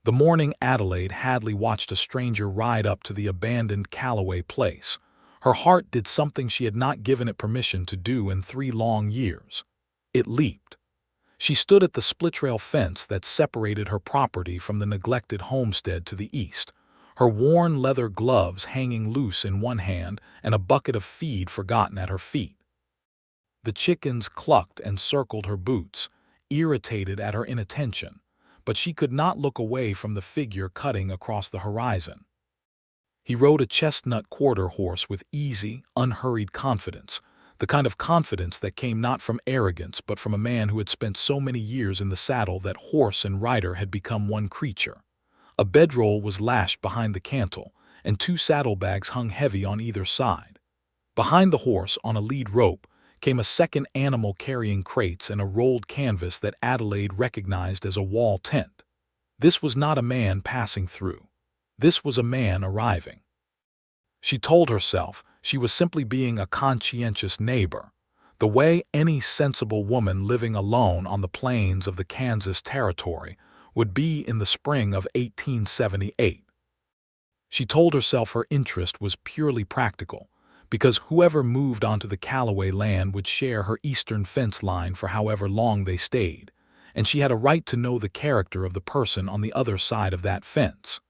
The morning Adelaide Hadley watched a stranger ride up to the abandoned Callaway place. Her heart did something she had not given it permission to do in 3 long years. It leaped. She stood at the split-rail fence that separated her property from the neglected homestead to the east, her worn leather gloves hanging loose in one hand and a bucket of feed forgotten at her feet. The chickens clucked and circled her boots, irritated at her inattention, but she could not look away from the figure cutting across the horizon. He rode a chestnut quarter horse with easy, unhurried confidence, the kind of confidence that came not from arrogance but from a man who had spent so many years in the saddle that horse and rider had become one creature. A bedroll was lashed behind the cantle, and 2 saddlebags hung heavy on either side. Behind the horse, on a lead rope, came a second animal carrying crates and a rolled canvas that Adelaide recognized as a wall tent. This was not a man passing through. This was a man arriving. She told herself she was simply being a conscientious neighbor, the way any sensible woman living alone on the plains of the Kansas Territory would be in the spring of 1878. She told herself her interest was purely practical, because whoever moved onto the Callaway land would share her eastern fence line for however long they stayed, and she had a right to know the character of the person on the other side of that fence.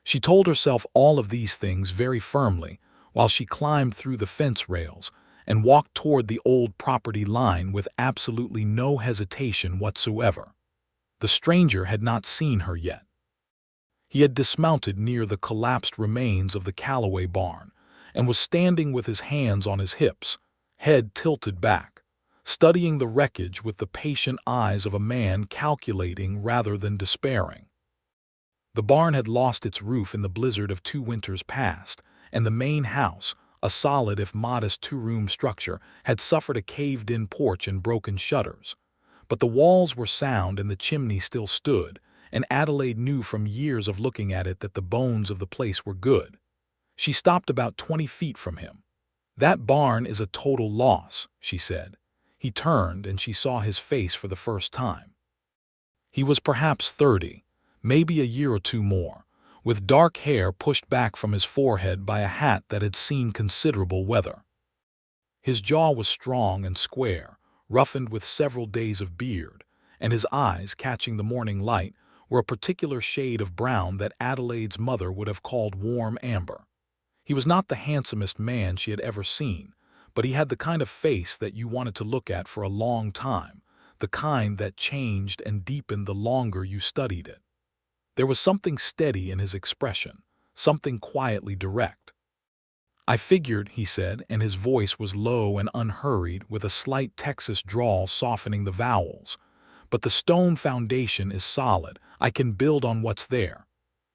She told herself all of these things very firmly while she climbed through the fence rails and walked toward the old property line with absolutely no hesitation whatsoever. The stranger had not seen her yet. He had dismounted near the collapsed remains of the Callaway barn and was standing with his hands on his hips, head tilted back, studying the wreckage with the patient eyes of a man calculating rather than despairing. The barn had lost its roof in the blizzard of 2 winters past, and the main house, a solid if modest 2-room structure, had suffered a caved-in porch and broken shutters. But the walls were sound and the chimney still stood, and Adelaide knew from years of looking at it that the bones of the place were good. She stopped about 20 feet from him. "That barn is a total loss," she said. He turned and she saw his face for the first time. He was perhaps 30, maybe a year or two more, with dark hair pushed back from his forehead by a hat that had seen considerable weather. His jaw was strong and square, roughened with several days of beard, and his eyes, catching the morning light, were a particular shade of brown that Adelaide's mother would have called warm amber. He was not the handsomest man she had ever seen, but he had the kind of face that you wanted to look at for a long time, the kind that changed and deepened the longer you studied it. There was something steady in his expression, something quietly direct. "I figured," he said, and his voice was low and unhurried with a slight Texas drawl softening the vowels. "But the stone foundation is solid. I can build on what's there.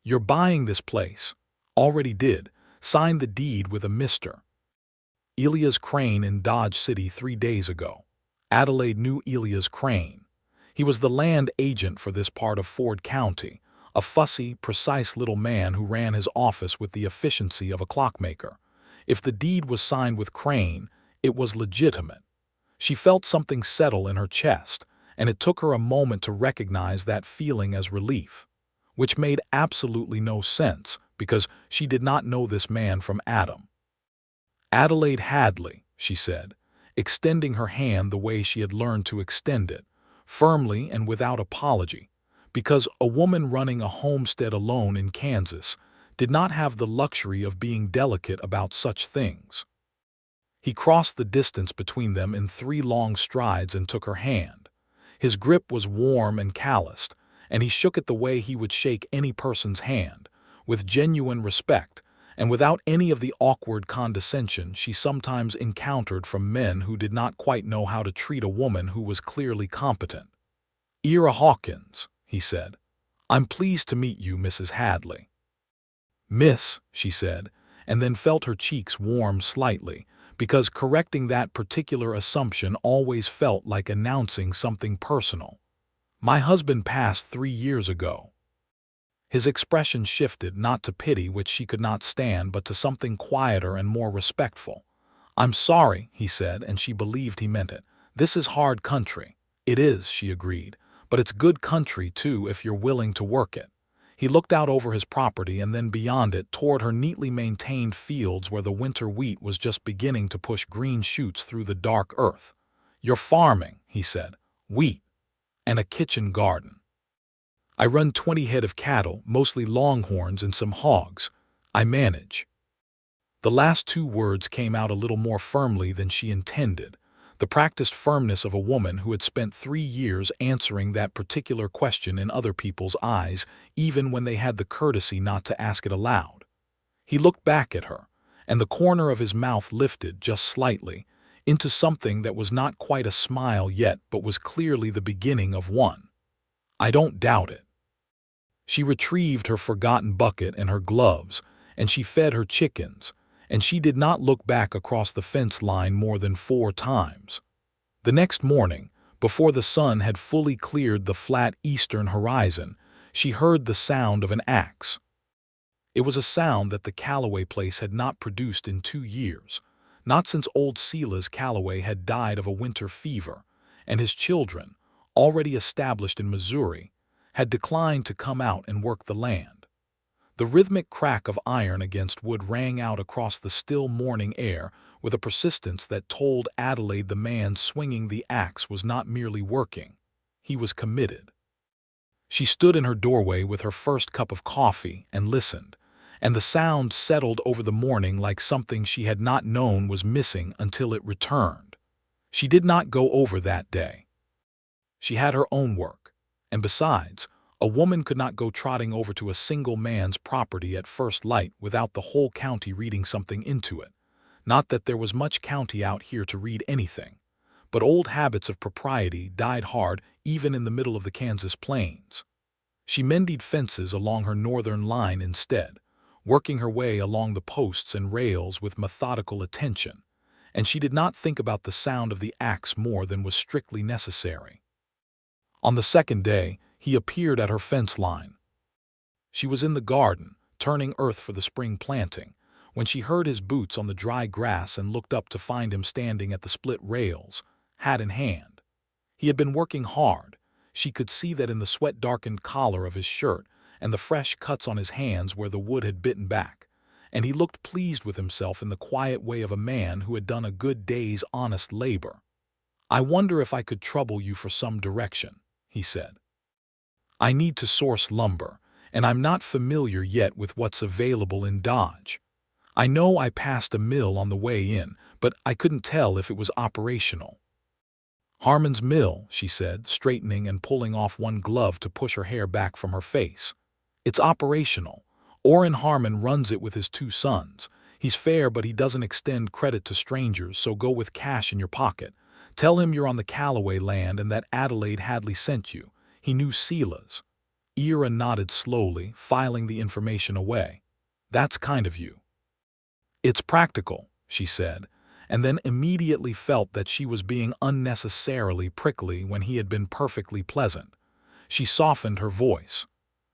You're buying this place. Already did. Signed the deed with a Mr. Elias Crane in Dodge City 3 days ago." Adelaide knew Elias Crane. He was the land agent for this part of Ford County, a fussy, precise little man who ran his office with the efficiency of a clockmaker. If the deed was signed with Crane, it was legitimate. She felt something settle in her chest, and it took her a moment to recognize that feeling as relief, which made absolutely no sense because she did not know this man from Adam. "Adelaide Hadley," she said, extending her hand the way she had learned to extend it, firmly and without apology, because a woman running a homestead alone in Kansas did not have the luxury of being delicate about such things. He crossed the distance between them in 3 long strides and took her hand. His grip was warm and calloused, and he shook it the way he would shake any person's hand, with genuine respect, and without any of the awkward condescension she sometimes encountered from men who did not quite know how to treat a woman who was clearly competent. "Ira Hawkins," he said. "I'm pleased to meet you, Mrs. Hadley." "Miss," she said, and then felt her cheeks warm slightly, because correcting that particular assumption always felt like announcing something personal. "My husband passed 3 years ago." His expression shifted, not to pity, which she could not stand, but to something quieter and more respectful. "I'm sorry," he said, and she believed he meant it. "This is hard country." "It is," she agreed, "but it's good country, too, if you're willing to work it." He looked out over his property and then beyond it toward her neatly maintained fields where the winter wheat was just beginning to push green shoots through the dark earth. "You're farming," he said. "Wheat. And a kitchen garden." "I run 20 head of cattle, mostly longhorns and some hogs. I manage." The last two words came out a little more firmly than she intended, the practiced firmness of a woman who had spent 3 years answering that particular question in other people's eyes, even when they had the courtesy not to ask it aloud. He looked back at her, and the corner of his mouth lifted just slightly, into something that was not quite a smile yet but was clearly the beginning of one. "I don't doubt it." She retrieved her forgotten bucket and her gloves, and she fed her chickens, and she did not look back across the fence line more than 4 times. The next morning, before the sun had fully cleared the flat eastern horizon, she heard the sound of an axe. It was a sound that the Calloway place had not produced in 2 years, not since old Silas Calloway had died of a winter fever, and his children, already established in Missouri, had declined to come out and work the land. The rhythmic crack of iron against wood rang out across the still morning air with a persistence that told Adelaide the man swinging the axe was not merely working, he was committed. She stood in her doorway with her first cup of coffee and listened, and the sound settled over the morning like something she had not known was missing until it returned. She did not go over that day. She had her own work, and besides, a woman could not go trotting over to a single man's property at first light without the whole county reading something into it. Not that there was much county out here to read anything, but old habits of propriety died hard even in the middle of the Kansas plains. She mended fences along her northern line instead, working her way along the posts and rails with methodical attention, and she did not think about the sound of the axe more than was strictly necessary. On the second day, he appeared at her fence line. She was in the garden, turning earth for the spring planting, when she heard his boots on the dry grass and looked up to find him standing at the split rails, hat in hand. He had been working hard. She could see that in the sweat-darkened collar of his shirt and the fresh cuts on his hands where the wood had bitten back, and he looked pleased with himself in the quiet way of a man who had done a good day's honest labor. "I wonder if I could trouble you for some direction," he said. "I need to source lumber, and I'm not familiar yet with what's available in Dodge. I know I passed a mill on the way in, but I couldn't tell if it was operational." "Harmon's mill," she said, straightening and pulling off one glove to push her hair back from her face. "It's operational. Orrin Harmon runs it with his 2 sons. He's fair, but he doesn't extend credit to strangers, so go with cash in your pocket. Tell him you're on the Calloway land and that Adelaide Hadley sent you. He knew Silas." Ira nodded slowly, filing the information away. "That's kind of you." "It's practical," she said, and then immediately felt that she was being unnecessarily prickly when he had been perfectly pleasant. She softened her voice.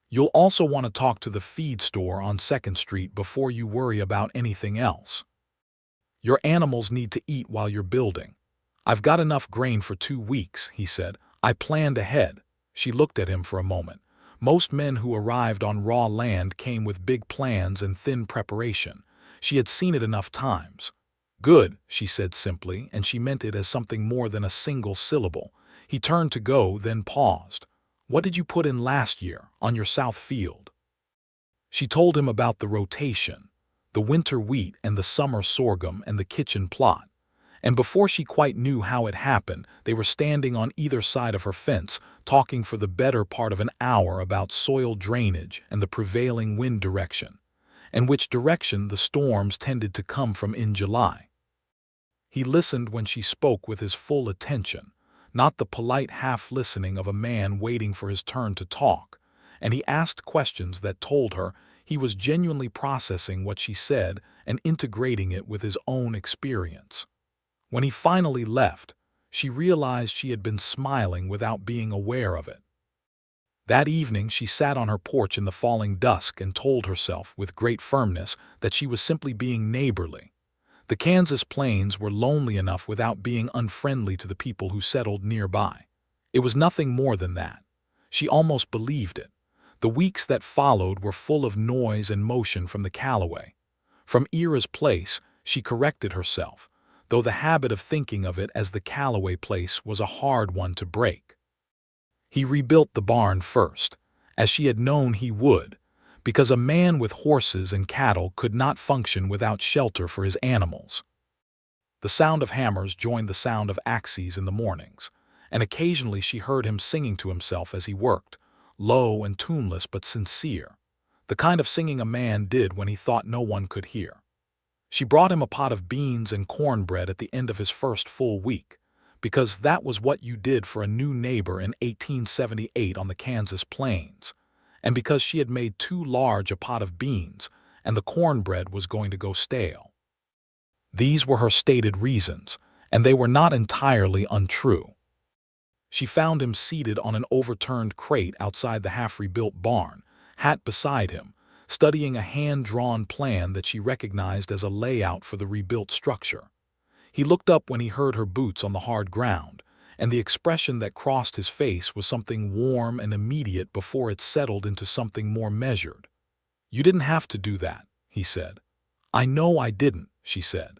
"You'll also want to talk to the feed store on 2nd Street before you worry about anything else. Your animals need to eat while you're building." "I've got enough grain for 2 weeks," he said. "I planned ahead." She looked at him for a moment. Most men who arrived on raw land came with big plans and thin preparation. She had seen it enough times. "Good," she said simply, and she meant it as something more than a single syllable. He turned to go, then paused. "What did you put in last year, on your south field?" She told him about the rotation, the winter wheat and the summer sorghum and the kitchen plot. And before she quite knew how it happened, they were standing on either side of her fence, talking for the better part of an hour about soil drainage and the prevailing wind direction, and which direction the storms tended to come from in July. He listened when she spoke with his full attention, not the polite half-listening of a man waiting for his turn to talk, and he asked questions that told her he was genuinely processing what she said and integrating it with his own experience. When he finally left, she realized she had been smiling without being aware of it. That evening she sat on her porch in the falling dusk and told herself with great firmness that she was simply being neighborly. The Kansas plains were lonely enough without being unfriendly to the people who settled nearby. It was nothing more than that. She almost believed it. The weeks that followed were full of noise and motion from the Calloway. From Ira's place, she corrected herself, though the habit of thinking of it as the Calloway place was a hard one to break. He rebuilt the barn first, as she had known he would, because a man with horses and cattle could not function without shelter for his animals. The sound of hammers joined the sound of axes in the mornings, and occasionally she heard him singing to himself as he worked, low and tuneless but sincere, the kind of singing a man did when he thought no one could hear. She brought him a pot of beans and cornbread at the end of his first full week, because that was what you did for a new neighbor in 1878 on the Kansas plains, and because she had made too large a pot of beans and the cornbread was going to go stale. These were her stated reasons, and they were not entirely untrue. She found him seated on an overturned crate outside the half-rebuilt barn, hat beside him, studying a hand-drawn plan that she recognized as a layout for the rebuilt structure. He looked up when he heard her boots on the hard ground, and the expression that crossed his face was something warm and immediate before it settled into something more measured. "You didn't have to do that," he said. "I know I didn't," she said.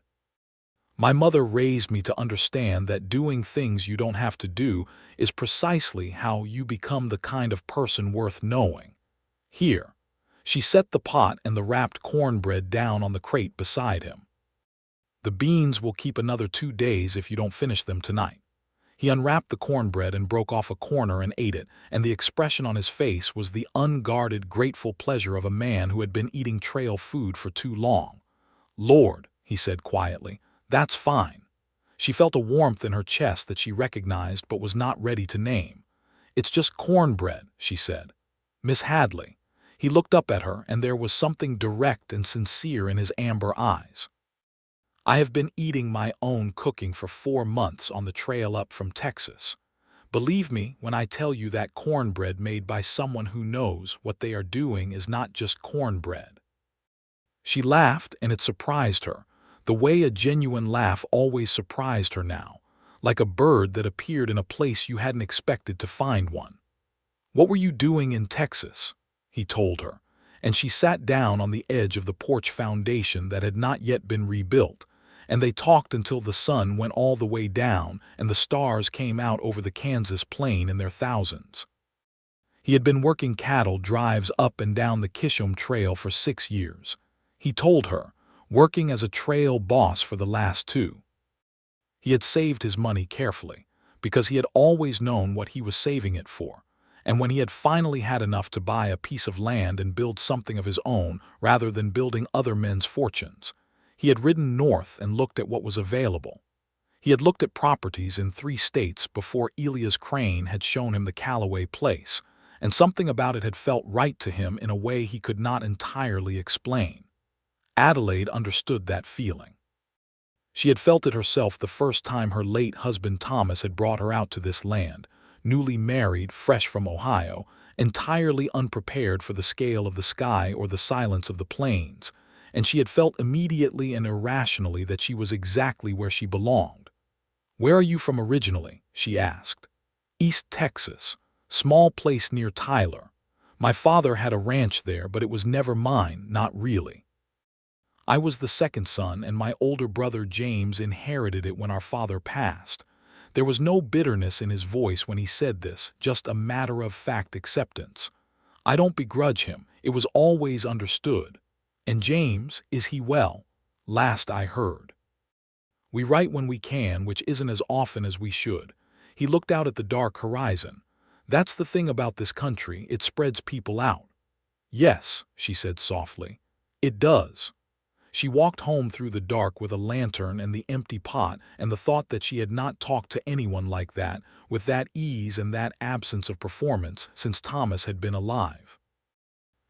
"My mother raised me to understand that doing things you don't have to do is precisely how you become the kind of person worth knowing. Here." She set the pot and the wrapped cornbread down on the crate beside him. "The beans will keep another 2 days if you don't finish them tonight." He unwrapped the cornbread and broke off a corner and ate it, and the expression on his face was the unguarded, grateful pleasure of a man who had been eating trail food for too long. "Lord," he said quietly, "that's fine." She felt a warmth in her chest that she recognized but was not ready to name. "It's just cornbread," she said. "Miss Hadley." He looked up at her, and there was something direct and sincere in his amber eyes. "I have been eating my own cooking for 4 months on the trail up from Texas. Believe me when I tell you that cornbread made by someone who knows what they are doing is not just cornbread." She laughed, and it surprised her, the way a genuine laugh always surprised her now, like a bird that appeared in a place you hadn't expected to find one. "What were you doing in Texas?" he told her, and she sat down on the edge of the porch foundation that had not yet been rebuilt, and they talked until the sun went all the way down and the stars came out over the Kansas plain in their thousands. He had been working cattle drives up and down the Kishom Trail for 6 years. He told her, working as a trail boss for the last 2. He had saved his money carefully, because he had always known what he was saving it for, and when he had finally had enough to buy a piece of land and build something of his own rather than building other men's fortunes, he had ridden north and looked at what was available. He had looked at properties in 3 states before Elias Crane had shown him the Calloway place, and something about it had felt right to him in a way he could not entirely explain. Adelaide understood that feeling. She had felt it herself the first time her late husband Thomas had brought her out to this land, newly married, fresh from Ohio, entirely unprepared for the scale of the sky or the silence of the plains, and she had felt immediately and irrationally that she was exactly where she belonged. "Where are you from originally?" she asked. "East Texas, small place near Tyler. My father had a ranch there, but it was never mine, not really. I was the second son, and my older brother James inherited it when our father passed." There was no bitterness in his voice when he said this, just a matter-of-fact acceptance. "I don't begrudge him. It was always understood. And James, is he well? Last I heard. We write when we can, which isn't as often as we should." He looked out at the dark horizon. "That's the thing about this country, it spreads people out." "Yes," she said softly, "it does." She walked home through the dark with a lantern and the empty pot and the thought that she had not talked to anyone like that, with that ease and that absence of performance, since Thomas had been alive.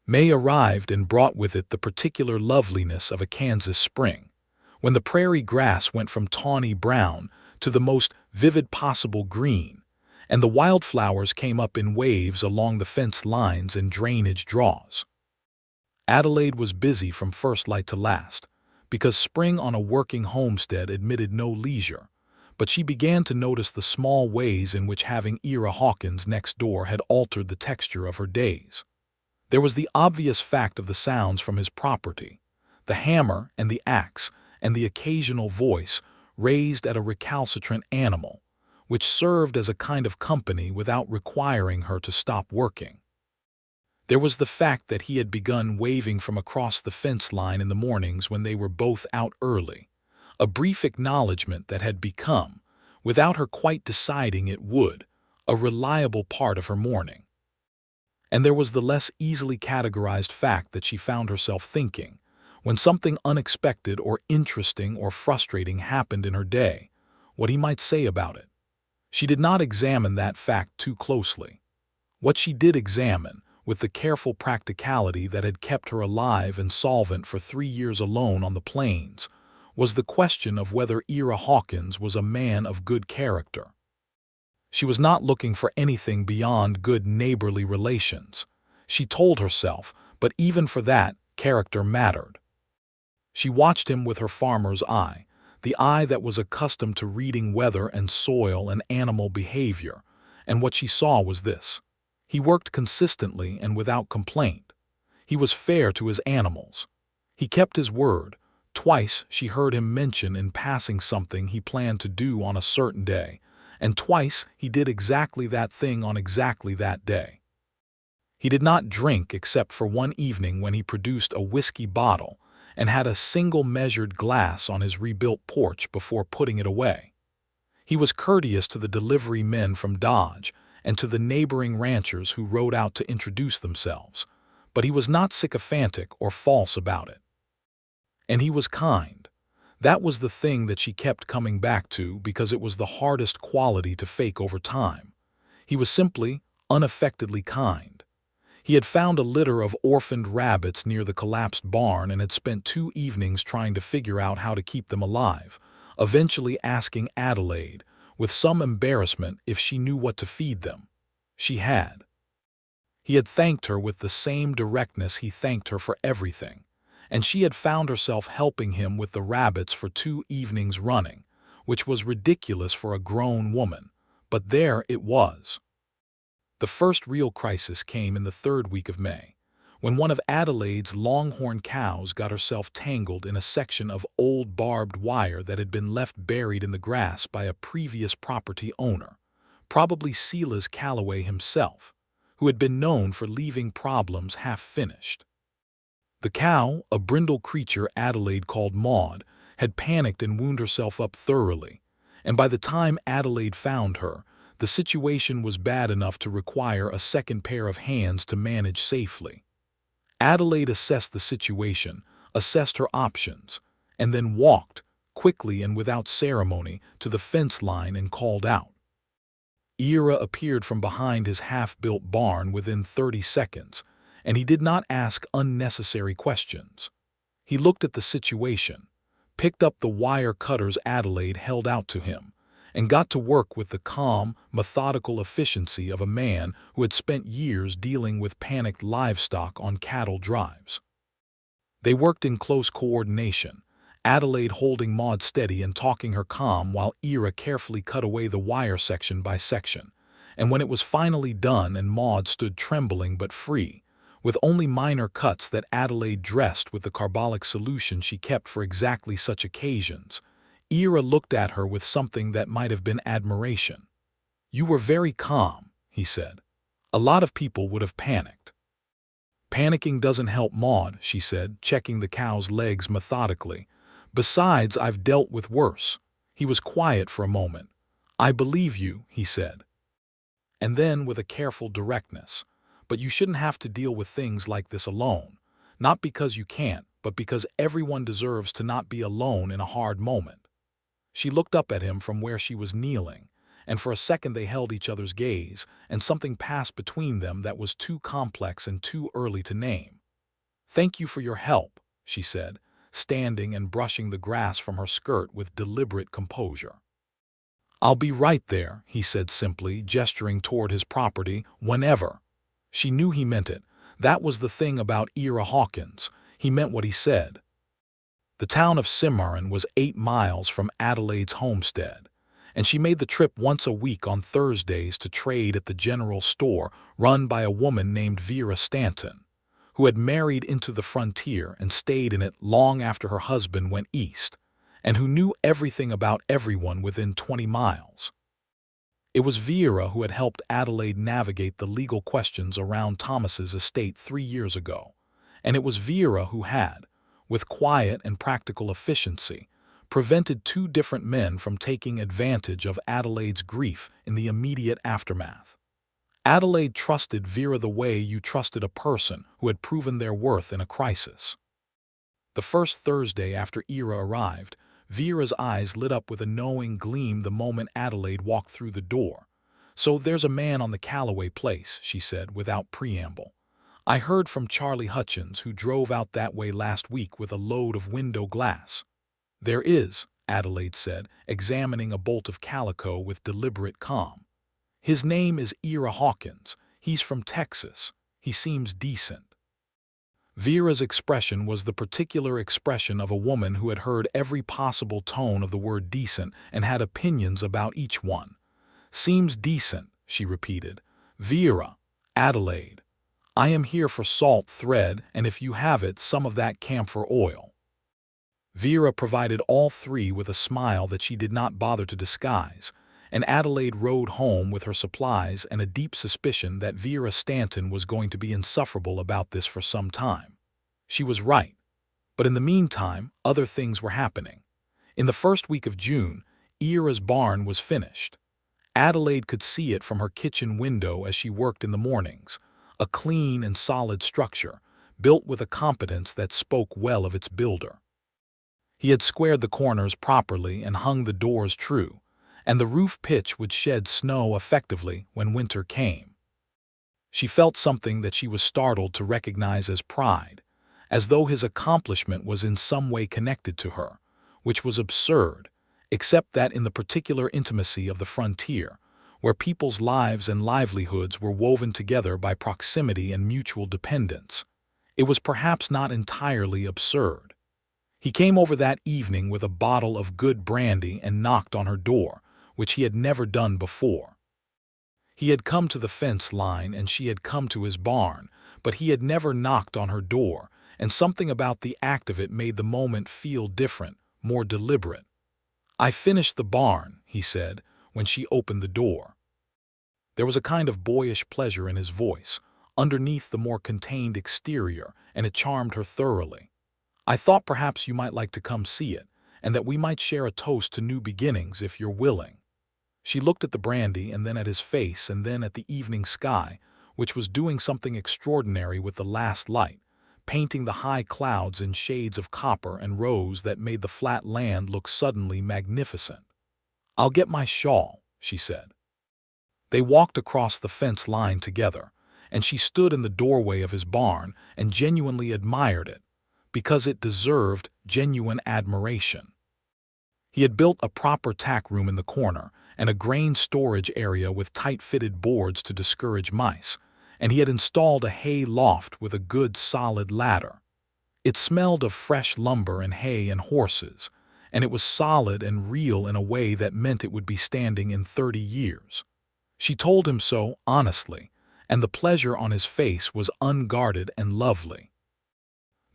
May arrived and brought with it the particular loveliness of a Kansas spring, when the prairie grass went from tawny brown to the most vivid possible green, and the wildflowers came up in waves along the fence lines and drainage draws. Adelaide was busy from first light to last, because spring on a working homestead admitted no leisure, but she began to notice the small ways in which having Ira Hawkins next door had altered the texture of her days. There was the obvious fact of the sounds from his property, the hammer and the axe, and the occasional voice raised at a recalcitrant animal, which served as a kind of company without requiring her to stop working. There was the fact that he had begun waving from across the fence line in the mornings when they were both out early, a brief acknowledgment that had become, without her quite deciding it would, a reliable part of her morning. And there was the less easily categorized fact that she found herself thinking, when something unexpected or interesting or frustrating happened in her day, what he might say about it. She did not examine that fact too closely. What she did examine, with the careful practicality that had kept her alive and solvent for 3 years alone on the plains, was the question of whether Ira Hawkins was a man of good character. She was not looking for anything beyond good neighborly relations, she told herself, but even for that, character mattered. She watched him with her farmer's eye, the eye that was accustomed to reading weather and soil and animal behavior, and what she saw was this. He worked consistently and without complaint. He was fair to his animals. He kept his word. Twice she heard him mention in passing something he planned to do on a certain day, and twice he did exactly that thing on exactly that day. He did not drink except for one evening when he produced a whiskey bottle and had a single measured glass on his rebuilt porch before putting it away. He was courteous to the delivery men from Dodge and to the neighboring ranchers who rode out to introduce themselves, but he was not sycophantic or false about it. And he was kind. That was the thing that she kept coming back to because it was the hardest quality to fake over time. He was simply, unaffectedly kind. He had found a litter of orphaned rabbits near the collapsed barn and had spent 2 evenings trying to figure out how to keep them alive, eventually asking Adelaide, with some embarrassment, if she knew what to feed them. She had. He had thanked her with the same directness he thanked her for everything, and she had found herself helping him with the rabbits for 2 evenings running, which was ridiculous for a grown woman, but there it was. The first real crisis came in the 3rd week of May, when one of Adelaide's longhorn cows got herself tangled in a section of old barbed wire that had been left buried in the grass by a previous property owner, probably Silas Calloway himself, who had been known for leaving problems half-finished. The cow, a brindle creature Adelaide called Maud, had panicked and wound herself up thoroughly, and by the time Adelaide found her, the situation was bad enough to require a second pair of hands to manage safely. Adelaide assessed the situation, assessed her options, and then walked, quickly and without ceremony, to the fence line and called out. Ira appeared from behind his half-built barn within 30 seconds, and he did not ask unnecessary questions. He looked at the situation, picked up the wire cutters Adelaide held out to him, and got to work with the calm, methodical efficiency of a man who had spent years dealing with panicked livestock on cattle drives. They worked in close coordination, Adelaide holding Maud steady and talking her calm while Ira carefully cut away the wire section by section, and when it was finally done and Maud stood trembling but free, with only minor cuts that Adelaide dressed with the carbolic solution she kept for exactly such occasions, Ira looked at her with something that might have been admiration. "You were very calm," he said. "A lot of people would have panicked." "Panicking doesn't help, Maud," she said, checking the cow's legs methodically. "Besides, I've dealt with worse." He was quiet for a moment. "I believe you," he said. And then, with a careful directness, "But you shouldn't have to deal with things like this alone. Not because you can't, but because everyone deserves to not be alone in a hard moment." She looked up at him from where she was kneeling, and for a second they held each other's gaze, and something passed between them that was too complex and too early to name. "Thank you for your help," she said, standing and brushing the grass from her skirt with deliberate composure. "I'll be right there," he said simply, gesturing toward his property, "whenever." She knew he meant it. That was the thing about Ira Hawkins. He meant what he said. The town of Cimarron was 8 miles from Adelaide's Homestead, and she made the trip once a week on Thursdays to trade at the general store run by a woman named Vera Stanton. who had married into the frontier and stayed in it long after her husband went east, and who knew everything about everyone within 20 miles. It was Vera who had helped Adelaide navigate the legal questions around Thomas's estate 3 years ago, and it was Vera who had, with quiet and practical efficiency, prevented 2 different men from taking advantage of Adelaide's grief in the immediate aftermath. Adelaide trusted Vera the way you trusted a person who had proven their worth in a crisis. The first Thursday after Ira arrived, Vera's eyes lit up with a knowing gleam the moment Adelaide walked through the door. "So there's a man on the Calloway place," she said without preamble. "I heard from Charlie Hutchins, who drove out that way last week with a load of window glass." "There is," Adelaide said, examining a bolt of calico with deliberate calm. "His name is Ira Hawkins. He's from Texas. He seems decent." Vera's expression was the particular expression of a woman who had heard every possible tone of the word decent and had opinions about each one. "Seems decent," she repeated. "Vera, Adelaide, I am here for salt thread and, if you have it, some of that camphor oil." Vera provided all 3 with a smile that she did not bother to disguise, and Adelaide rode home with her supplies and a deep suspicion that Vera Stanton was going to be insufferable about this for some time. She was right. But in the meantime, other things were happening. In the first week of June, Ira's barn was finished. Adelaide could see it from her kitchen window as she worked in the mornings, a clean and solid structure, built with a competence that spoke well of its builder. He had squared the corners properly and hung the doors true, and the roof pitch would shed snow effectively when winter came. She felt something that she was startled to recognize as pride, as though his accomplishment was in some way connected to her, which was absurd, except that in the particular intimacy of the frontier, where people's lives and livelihoods were woven together by proximity and mutual dependence, it was perhaps not entirely absurd. He came over that evening with a bottle of good brandy and knocked on her door, which he had never done before. He had come to the fence line and she had come to his barn, but he had never knocked on her door, and something about the act of it made the moment feel different, more deliberate. "I finished the barn," he said, when she opened the door. There was a kind of boyish pleasure in his voice, underneath the more contained exterior, and it charmed her thoroughly. "I thought perhaps you might like to come see it, and that we might share a toast to new beginnings if you're willing." She looked at the brandy and then at his face and then at the evening sky, which was doing something extraordinary with the last light, painting the high clouds in shades of copper and rose that made the flat land look suddenly magnificent. "I'll get my shawl," she said. They walked across the fence line together, and she stood in the doorway of his barn and genuinely admired it, because it deserved genuine admiration. He had built a proper tack room in the corner and a grain storage area with tight-fitted boards to discourage mice, and he had installed a hay loft with a good solid ladder. It smelled of fresh lumber and hay and horses, and it was solid and real in a way that meant it would be standing in 30 years. She told him so honestly, and the pleasure on his face was unguarded and lovely.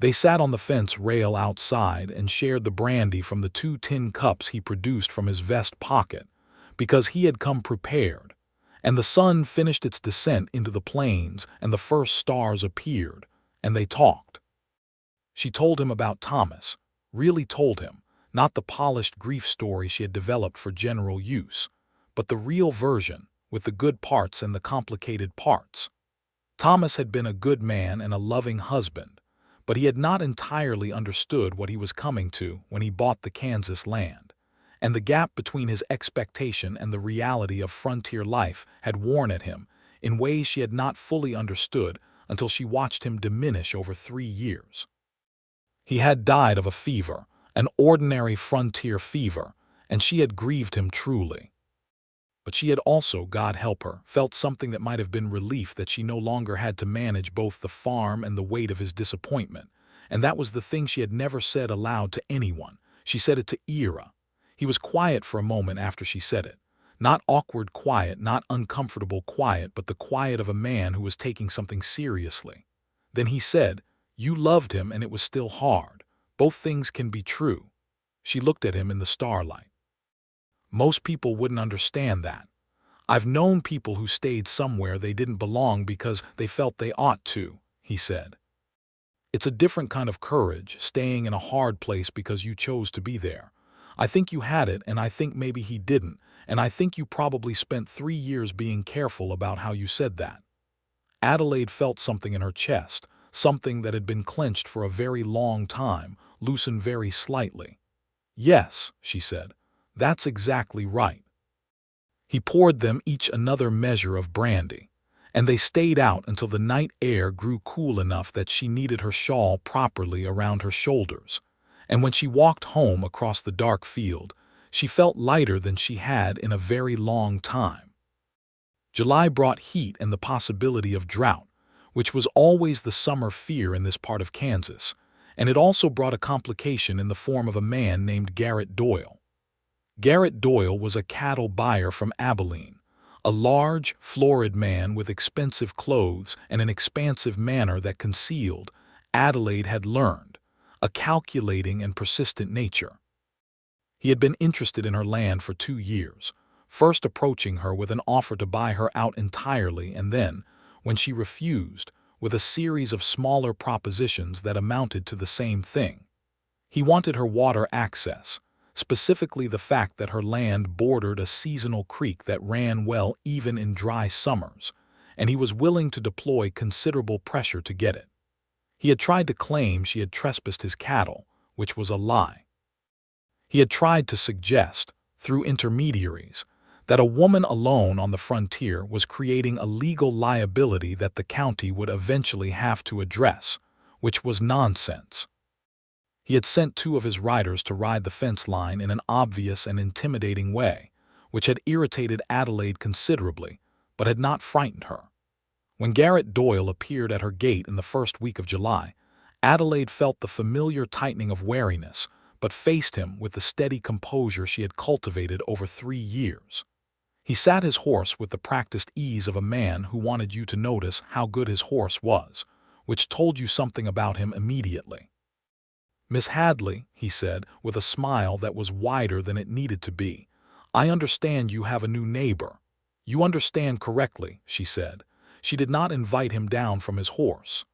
They sat on the fence rail outside and shared the brandy from the 2 tin cups he produced from his vest pocket, because he had come prepared, and the sun finished its descent into the plains and the first stars appeared, and they talked. She told him about Thomas, really told him, not the polished grief story she had developed for general use, but the real version, with the good parts and the complicated parts. Thomas had been a good man and a loving husband, but he had not entirely understood what he was coming to when he bought the Kansas land, and the gap between his expectation and the reality of frontier life had worn at him in ways she had not fully understood until she watched him diminish over 3 years. He had died of a fever, an ordinary frontier fever, and she had grieved him truly. But she had also, God help her, felt something that might have been relief that she no longer had to manage both the farm and the weight of his disappointment, and that was the thing she had never said aloud to anyone. She said it to Ira. He was quiet for a moment after she said it. Not awkward quiet, not uncomfortable quiet, but the quiet of a man who was taking something seriously. Then he said, "You loved him and it was still hard. Both things can be true." She looked at him in the starlight. "Most people wouldn't understand that. I've known people who stayed somewhere they didn't belong because they felt they ought to," he said. "It's a different kind of courage, staying in a hard place because you chose to be there. I think you had it, and I think maybe he didn't, and I think you probably spent 3 years being careful about how you said that." Adelaide felt something in her chest, something that had been clenched for a very long time, loosen very slightly. "Yes," she said, "that's exactly right." He poured them each another measure of brandy, and they stayed out until the night air grew cool enough that she needed her shawl properly around her shoulders. And when she walked home across the dark field, she felt lighter than she had in a very long time. July brought heat and the possibility of drought, which was always the summer fear in this part of Kansas, and it also brought a complication in the form of a man named Garrett Doyle. Garrett Doyle was a cattle buyer from Abilene, a large, florid man with expensive clothes and an expansive manner that concealed, Adelaide had learned, a calculating and persistent nature. He had been interested in her land for 2 years, first approaching her with an offer to buy her out entirely, and then, when she refused, with a series of smaller propositions that amounted to the same thing. He wanted her water access, specifically the fact that her land bordered a seasonal creek that ran well even in dry summers, and he was willing to deploy considerable pressure to get it. He had tried to claim she had trespassed his cattle, which was a lie. He had tried to suggest, through intermediaries, that a woman alone on the frontier was creating a legal liability that the county would eventually have to address, which was nonsense. He had sent 2 of his riders to ride the fence line in an obvious and intimidating way, which had irritated Adelaide considerably, but had not frightened her. When Garrett Doyle appeared at her gate in the first week of July, Adelaide felt the familiar tightening of wariness, but faced him with the steady composure she had cultivated over 3 years. He sat his horse with the practiced ease of a man who wanted you to notice how good his horse was, which told you something about him immediately. "Miss Hadley," he said, with a smile that was wider than it needed to be, "I understand you have a new neighbor." "You understand correctly," she said. She did not invite him down from his horse.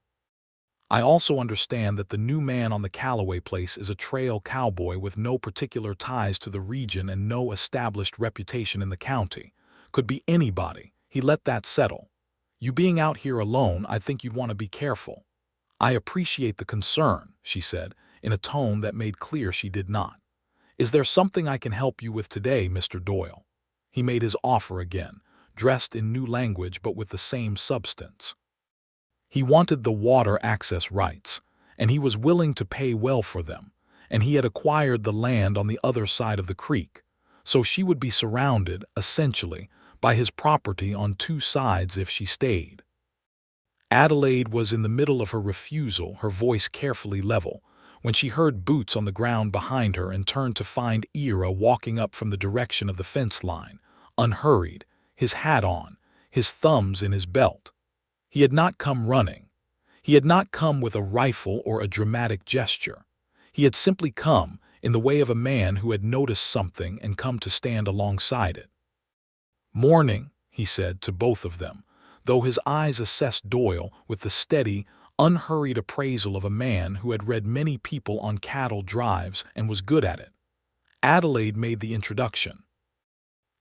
"I also understand that the new man on the Calloway place is a trail cowboy with no particular ties to the region and no established reputation in the county. Could be anybody. He let that settle. You being out here alone, I think you'd want to be careful." "I appreciate the concern," she said, in a tone that made clear she did not. "Is there something I can help you with today, Mr. Doyle?" He made his offer again, dressed in new language but with the same substance. He wanted the water access rights, and he was willing to pay well for them, and he had acquired the land on the other side of the creek, so she would be surrounded, essentially, by his property on 2 sides if she stayed. Adelaide was in the middle of her refusal, her voice carefully level, when she heard boots on the ground behind her and turned to find Ira walking up from the direction of the fence line, unhurried, his hat on, his thumbs in his belt. He had not come running. He had not come with a rifle or a dramatic gesture. He had simply come, in the way of a man who had noticed something and come to stand alongside it. "Morning," he said to both of them, though his eyes assessed Doyle with the steady, unhurried appraisal of a man who had read many people on cattle drives and was good at it. Adelaide made the introduction.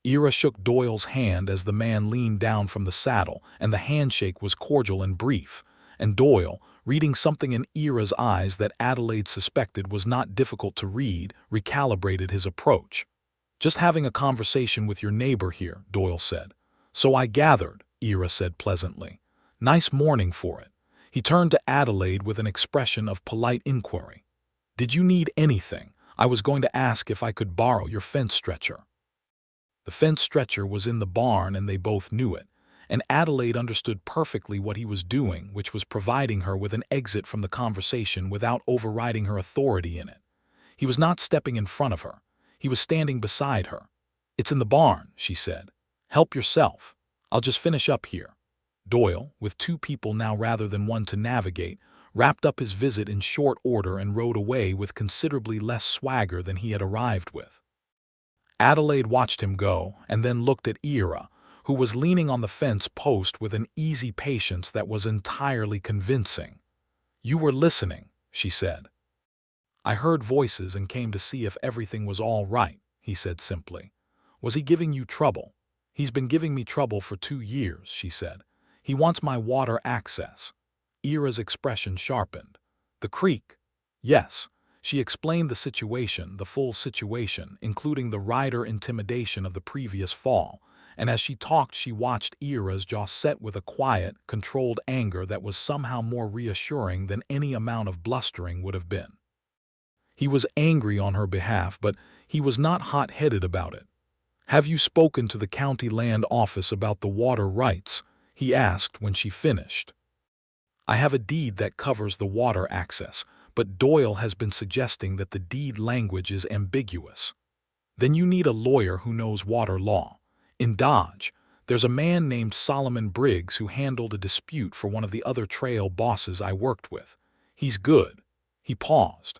Ira shook Doyle's hand as the man leaned down from the saddle, and the handshake was cordial and brief, and Doyle, reading something in Ira's eyes that Adelaide suspected was not difficult to read, recalibrated his approach. "Just having a conversation with your neighbor here," Doyle said. "So I gathered," Ira said pleasantly. "Nice morning for it." He turned to Adelaide with an expression of polite inquiry. "Did you need anything? I was going to ask if I could borrow your fence stretcher." The fence stretcher was in the barn and they both knew it, and Adelaide understood perfectly what he was doing, which was providing her with an exit from the conversation without overriding her authority in it. He was not stepping in front of her. He was standing beside her. "It's in the barn," she said. "Help yourself. I'll just finish up here." Doyle, with two people now rather than one to navigate, wrapped up his visit in short order and rode away with considerably less swagger than he had arrived with. Adelaide watched him go and then looked at Ira, who was leaning on the fence post with an easy patience that was entirely convincing. "You were listening," she said. "I heard voices and came to see if everything was all right," he said simply. "Was he giving you trouble?" "He's been giving me trouble for 2 years," she said. "He wants my water access." Ira's expression sharpened. "The creek?" "Yes." She explained the situation, the full situation, including the rider intimidation of the previous fall, and as she talked she watched Ira's jaw set with a quiet, controlled anger that was somehow more reassuring than any amount of blustering would have been. He was angry on her behalf, but he was not hot-headed about it. "Have you spoken to the county land office about the water rights?" he asked when she finished. "I have a deed that covers the water access, but Doyle has been suggesting that the deed language is ambiguous." "Then you need a lawyer who knows water law. In Dodge, there's a man named Solomon Briggs who handled a dispute for one of the other trail bosses I worked with. He's good." He paused.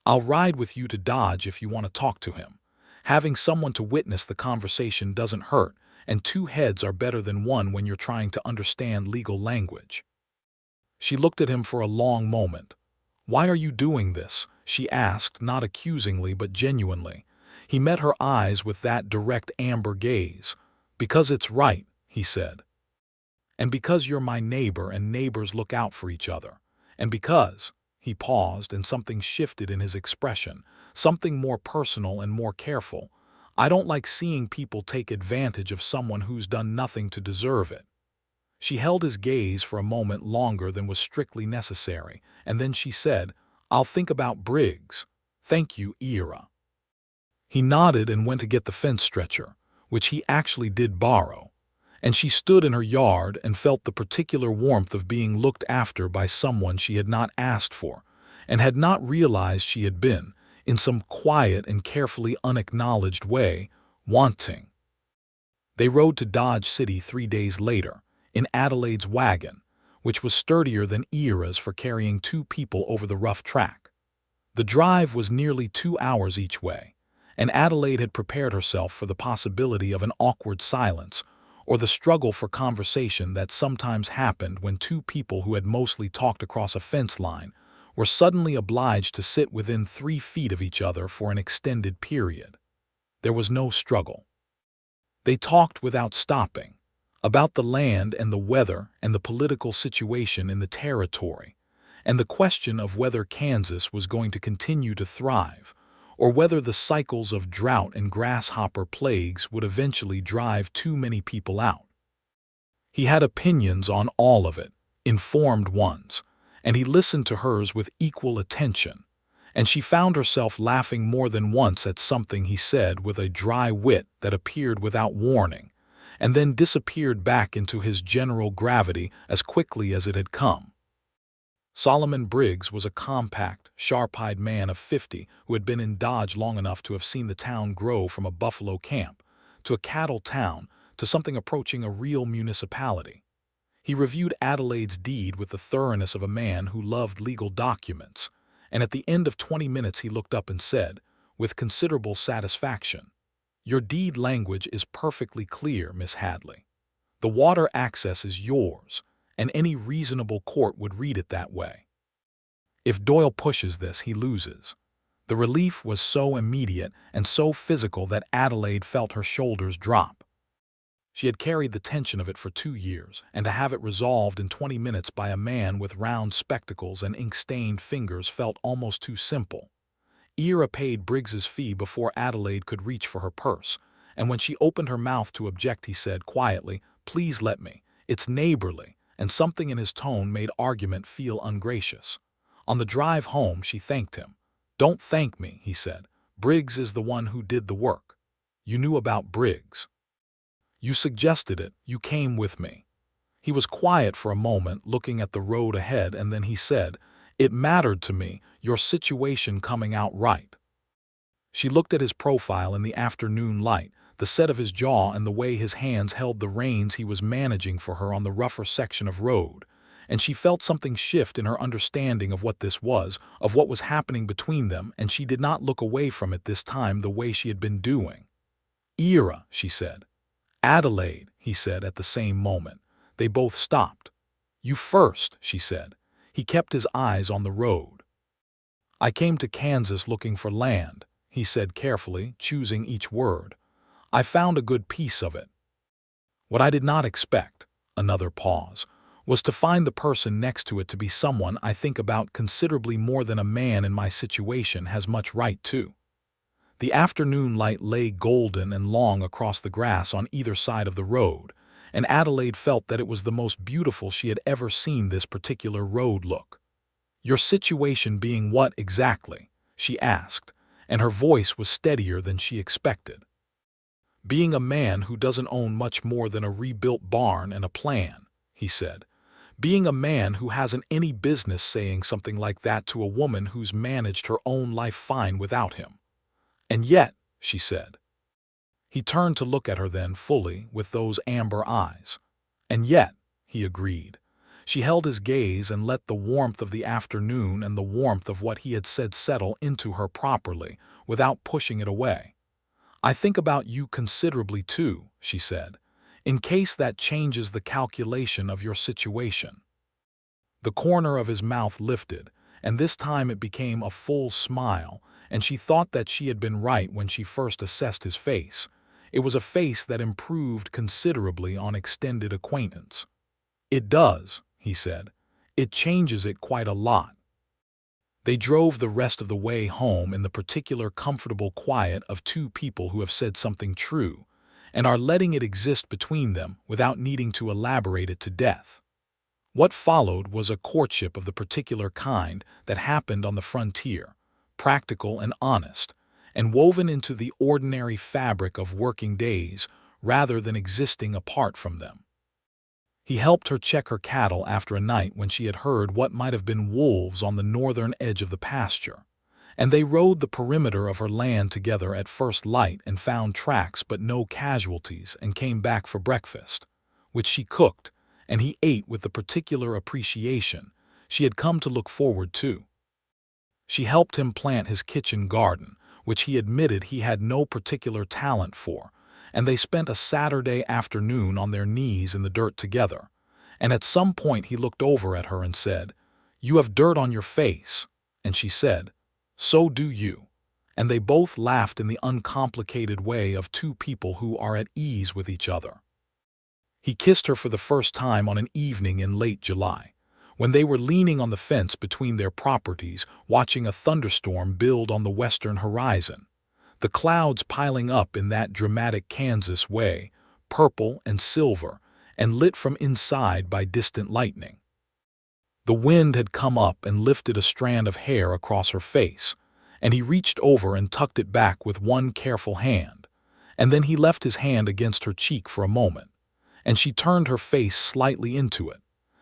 "I'll ride with you to Dodge if you want to talk to him. Having someone to witness the conversation doesn't hurt, and 2 heads are better than 1 when you're trying to understand legal language." She looked at him for a long moment. "Why are you doing this?" she asked, not accusingly but genuinely. He met her eyes with that direct amber gaze. "Because it's right," he said. "And because you're my neighbor and neighbors look out for each other. And because—" he paused and something shifted in his expression, something more personal and more careful. "I don't like seeing people take advantage of someone who's done nothing to deserve it." She held his gaze for a moment longer than was strictly necessary, and then she said, "I'll think about Briggs. Thank you, Ira." He nodded and went to get the fence stretcher, which he actually did borrow, and she stood in her yard and felt the particular warmth of being looked after by someone she had not asked for, and had not realized she had been, in some quiet and carefully unacknowledged way, wanting. They rode to Dodge City 3 days later, in Adelaide's wagon, which was sturdier than Ira's for carrying 2 people over the rough track. The drive was nearly 2 hours each way, and Adelaide had prepared herself for the possibility of an awkward silence, or the struggle for conversation that sometimes happened when 2 people who had mostly talked across a fence line were suddenly obliged to sit within 3 feet of each other for an extended period. There was no struggle. They talked without stopping, about the land and the weather and the political situation in the territory, and the question of whether Kansas was going to continue to thrive, or whether the cycles of drought and grasshopper plagues would eventually drive too many people out. He had opinions on all of it, informed ones, and he listened to hers with equal attention, and she found herself laughing more than once at something he said with a dry wit that appeared without warning, and then disappeared back into his general gravity as quickly as it had come. Solomon Briggs was a compact, sharp-eyed man of 50 who had been in Dodge long enough to have seen the town grow from a buffalo camp to a cattle town to something approaching a real municipality. He reviewed Adelaide's deed with the thoroughness of a man who loved legal documents, and at the end of 20 minutes he looked up and said, with considerable satisfaction, "Your deed language is perfectly clear, Miss Hadley. The water access is yours, and any reasonable court would read it that way. If Doyle pushes this, he loses." The relief was so immediate and so physical that Adelaide felt her shoulders drop. She had carried the tension of it for 2 years, and to have it resolved in 20 minutes by a man with round spectacles and ink-stained fingers felt almost too simple. Ira paid Briggs's fee before Adelaide could reach for her purse, and when she opened her mouth to object he said quietly, "Please let me. It's neighborly," and something in his tone made argument feel ungracious. On the drive home she thanked him. "Don't thank me," he said. "Briggs is the one who did the work." "You knew about Briggs." "You suggested it. You came with me." He was quiet for a moment, looking at the road ahead, and then he said, "It mattered to me, your situation coming out right." She looked at his profile in the afternoon light, the set of his jaw and the way his hands held the reins he was managing for her on the rougher section of road, and she felt something shift in her understanding of what this was, of what was happening between them, and she did not look away from it this time the way she had been doing. "Ira," she said. "Adelaide," he said at the same moment. They both stopped. "You first," she said. He kept his eyes on the road. "I came to Kansas looking for land," he said carefully, choosing each word. "I found a good piece of it. What I did not expect," another pause, "was to find the person next to it to be someone I think about considerably more than a man in my situation has much right to." The afternoon light lay golden and long across the grass on either side of the road, and Adelaide felt that it was the most beautiful she had ever seen this particular road look. "Your situation being what exactly?" she asked, and her voice was steadier than she expected. "Being a man who doesn't own much more than a rebuilt barn and a plan," he said. "Being a man who hasn't any business saying something like that to a woman who's managed her own life fine without him. And yet," she said. He turned to look at her then fully with those amber eyes. "And yet," he agreed. She held his gaze and let the warmth of the afternoon and the warmth of what he had said settle into her properly, without pushing it away. "I think about you considerably too," she said, "in case that changes the calculation of your situation." The corner of his mouth lifted, and this time it became a full smile, and she thought that she had been right when she first assessed his face. It was a face that improved considerably on extended acquaintance. "It does," he said. "It changes it quite a lot." They drove the rest of the way home in the particular comfortable quiet of two people who have said something true, and are letting it exist between them without needing to elaborate it to death. What followed was a courtship of the particular kind that happened on the frontier, practical and honest, and woven into the ordinary fabric of working days rather than existing apart from them. He helped her check her cattle after a night when she had heard what might have been wolves on the northern edge of the pasture, and they rode the perimeter of her land together at first light and found tracks but no casualties and came back for breakfast, which she cooked, and he ate with the particular appreciation she had come to look forward to. She helped him plant his kitchen garden, which he admitted he had no particular talent for, and they spent a Saturday afternoon on their knees in the dirt together, and at some point he looked over at her and said, "You have dirt on your face," and she said, "So do you," and they both laughed in the uncomplicated way of two people who are at ease with each other. He kissed her for the first time on an evening in late July, when they were leaning on the fence between their properties, watching a thunderstorm build on the western horizon, the clouds piling up in that dramatic Kansas way, purple and silver, and lit from inside by distant lightning. The wind had come up and lifted a strand of hair across her face, and he reached over and tucked it back with one careful hand, and then he left his hand against her cheek for a moment, and she turned her face slightly into it,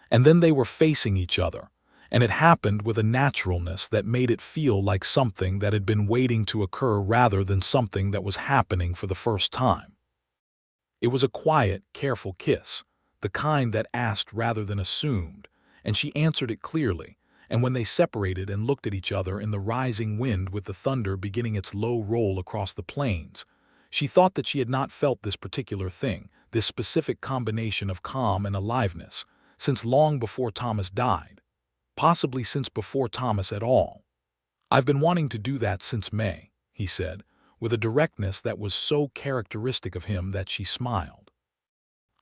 and then they were facing each other, and it happened with a naturalness that made it feel like something that had been waiting to occur rather than something that was happening for the first time. It was a quiet, careful kiss, the kind that asked rather than assumed, and she answered it clearly, and when they separated and looked at each other in the rising wind with the thunder beginning its low roll across the plains, she thought that she had not felt this particular thing, this specific combination of calm and aliveness, since long before Thomas died, possibly since before Thomas at all. "I've been wanting to do that since May," he said, with a directness that was so characteristic of him that she smiled.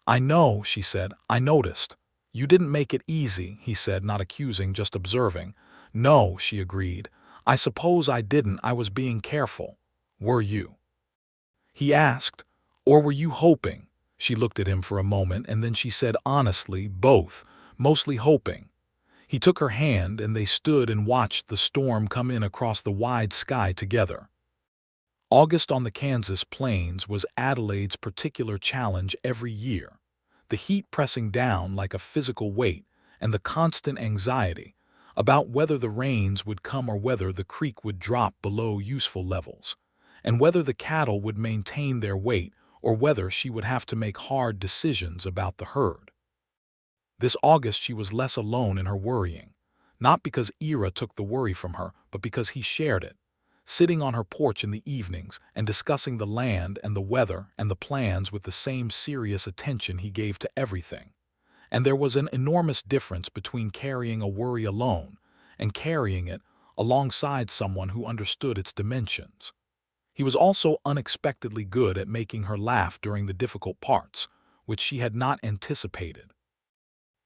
"I know," she said, "I noticed. You didn't make it easy," he said, not accusing, just observing. "No," she agreed. "I suppose I didn't. I was being careful. Were you?" He asked. "Or were you hoping?" She looked at him for a moment, and then she said honestly, "Both, mostly hoping." He took her hand, and they stood and watched the storm come in across the wide sky together. August on the Kansas plains was Adelaide's particular challenge every year, the heat pressing down like a physical weight, and the constant anxiety about whether the rains would come or whether the creek would drop below useful levels, and whether the cattle would maintain their weight or whether she would have to make hard decisions about the herd. This August she was less alone in her worrying, not because Ira took the worry from her, but because he shared it, sitting on her porch in the evenings and discussing the land and the weather and the plans with the same serious attention he gave to everything. And there was an enormous difference between carrying a worry alone and carrying it alongside someone who understood its dimensions. He was also unexpectedly good at making her laugh during the difficult parts, which she had not anticipated.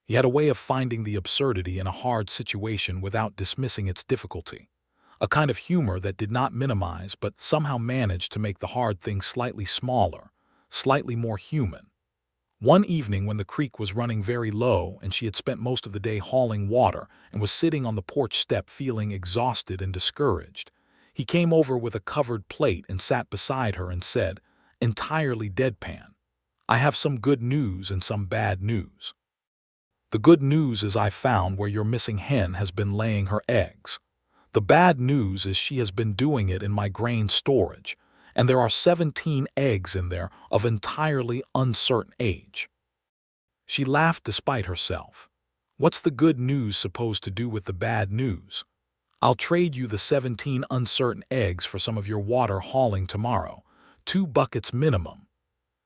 He had a way of finding the absurdity in a hard situation without dismissing its difficulty, a kind of humor that did not minimize but somehow managed to make the hard things slightly smaller, slightly more human. One evening when the creek was running very low and she had spent most of the day hauling water and was sitting on the porch step feeling exhausted and discouraged, he came over with a covered plate and sat beside her and said, entirely deadpan, "I have some good news and some bad news. The good news is I found where your missing hen has been laying her eggs. The bad news is she has been doing it in my grain storage, and there are 17 eggs in there of entirely uncertain age." She laughed despite herself. "What's the good news supposed to do with the bad news? I'll trade you the 17 uncertain eggs for some of your water hauling tomorrow, 2 buckets minimum."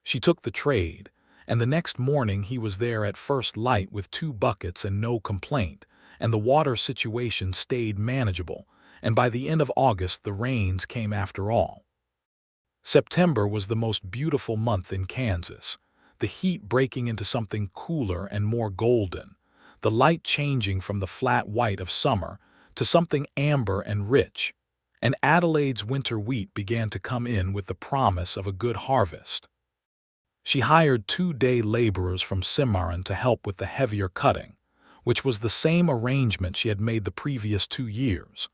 She took the trade, and the next morning he was there at first light with 2 buckets and no complaint, and the water situation stayed manageable, and by the end of August the rains came after all. September was the most beautiful month in Kansas, the heat breaking into something cooler and more golden, the light changing from the flat white of summer to something amber and rich, and Adelaide's winter wheat began to come in with the promise of a good harvest. She hired 2-day laborers from Cimarron to help with the heavier cutting, which was the same arrangement she had made the previous 2 years.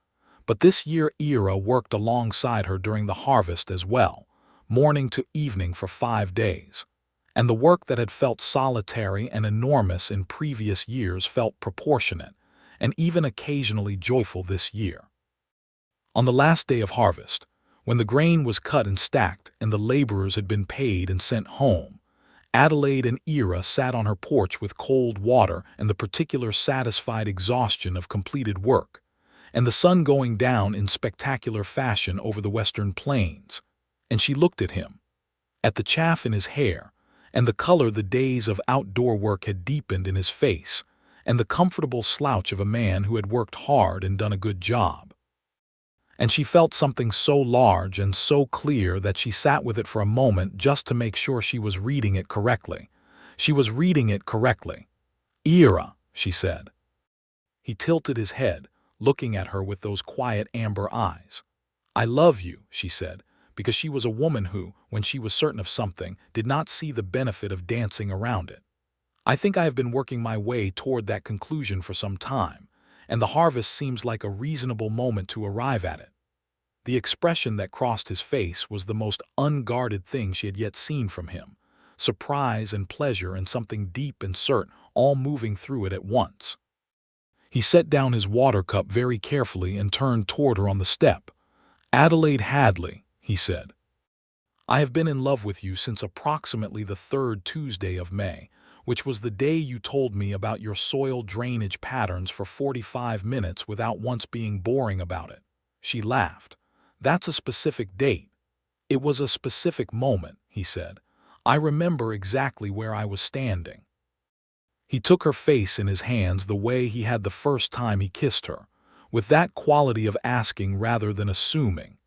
But this year Ira worked alongside her during the harvest as well, morning to evening for 5 days. And the work that had felt solitary and enormous in previous years felt proportionate, and even occasionally joyful this year. On the last day of harvest, when the grain was cut and stacked and the laborers had been paid and sent home, Adelaide and Ira sat on her porch with cold water and the particular satisfied exhaustion of completed work, and the sun going down in spectacular fashion over the western plains, and she looked at him, at the chaff in his hair, and the color the days of outdoor work had deepened in his face, and the comfortable slouch of a man who had worked hard and done a good job. And she felt something so large and so clear that she sat with it for a moment just to make sure she was reading it correctly. She was reading it correctly. "Ira," she said. He tilted his head, looking at her with those quiet amber eyes. "I love you," she said, because she was a woman who, when she was certain of something, did not see the benefit of dancing around it. "I think I have been working my way toward that conclusion for some time, and the harvest seems like a reasonable moment to arrive at it." The expression that crossed his face was the most unguarded thing she had yet seen from him, surprise and pleasure and something deep and certain all moving through it at once. He set down his water cup very carefully and turned toward her on the step. "Adelaide Hadley," he said, "I have been in love with you since approximately the 3rd Tuesday of May, which was the day you told me about your soil drainage patterns for 45 minutes without once being boring about it." She laughed. "That's a specific date." "It was a specific moment," he said. "I remember exactly where I was standing." He took her face in his hands the way he had the first time he kissed her, with that quality of asking rather than assuming,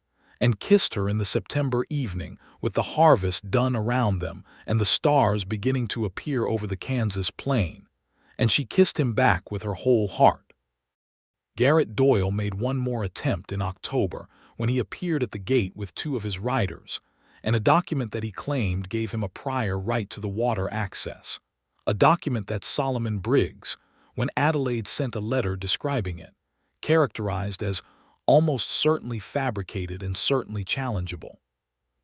and kissed her in the September evening with the harvest done around them and the stars beginning to appear over the Kansas plain, and she kissed him back with her whole heart. Garrett Doyle made one more attempt in October when he appeared at the gate with 2 of his riders, and a document that he claimed gave him a prior right to the water access, a document that Solomon Briggs, when Adelaide sent a letter describing it, characterized as almost certainly fabricated and certainly challengeable.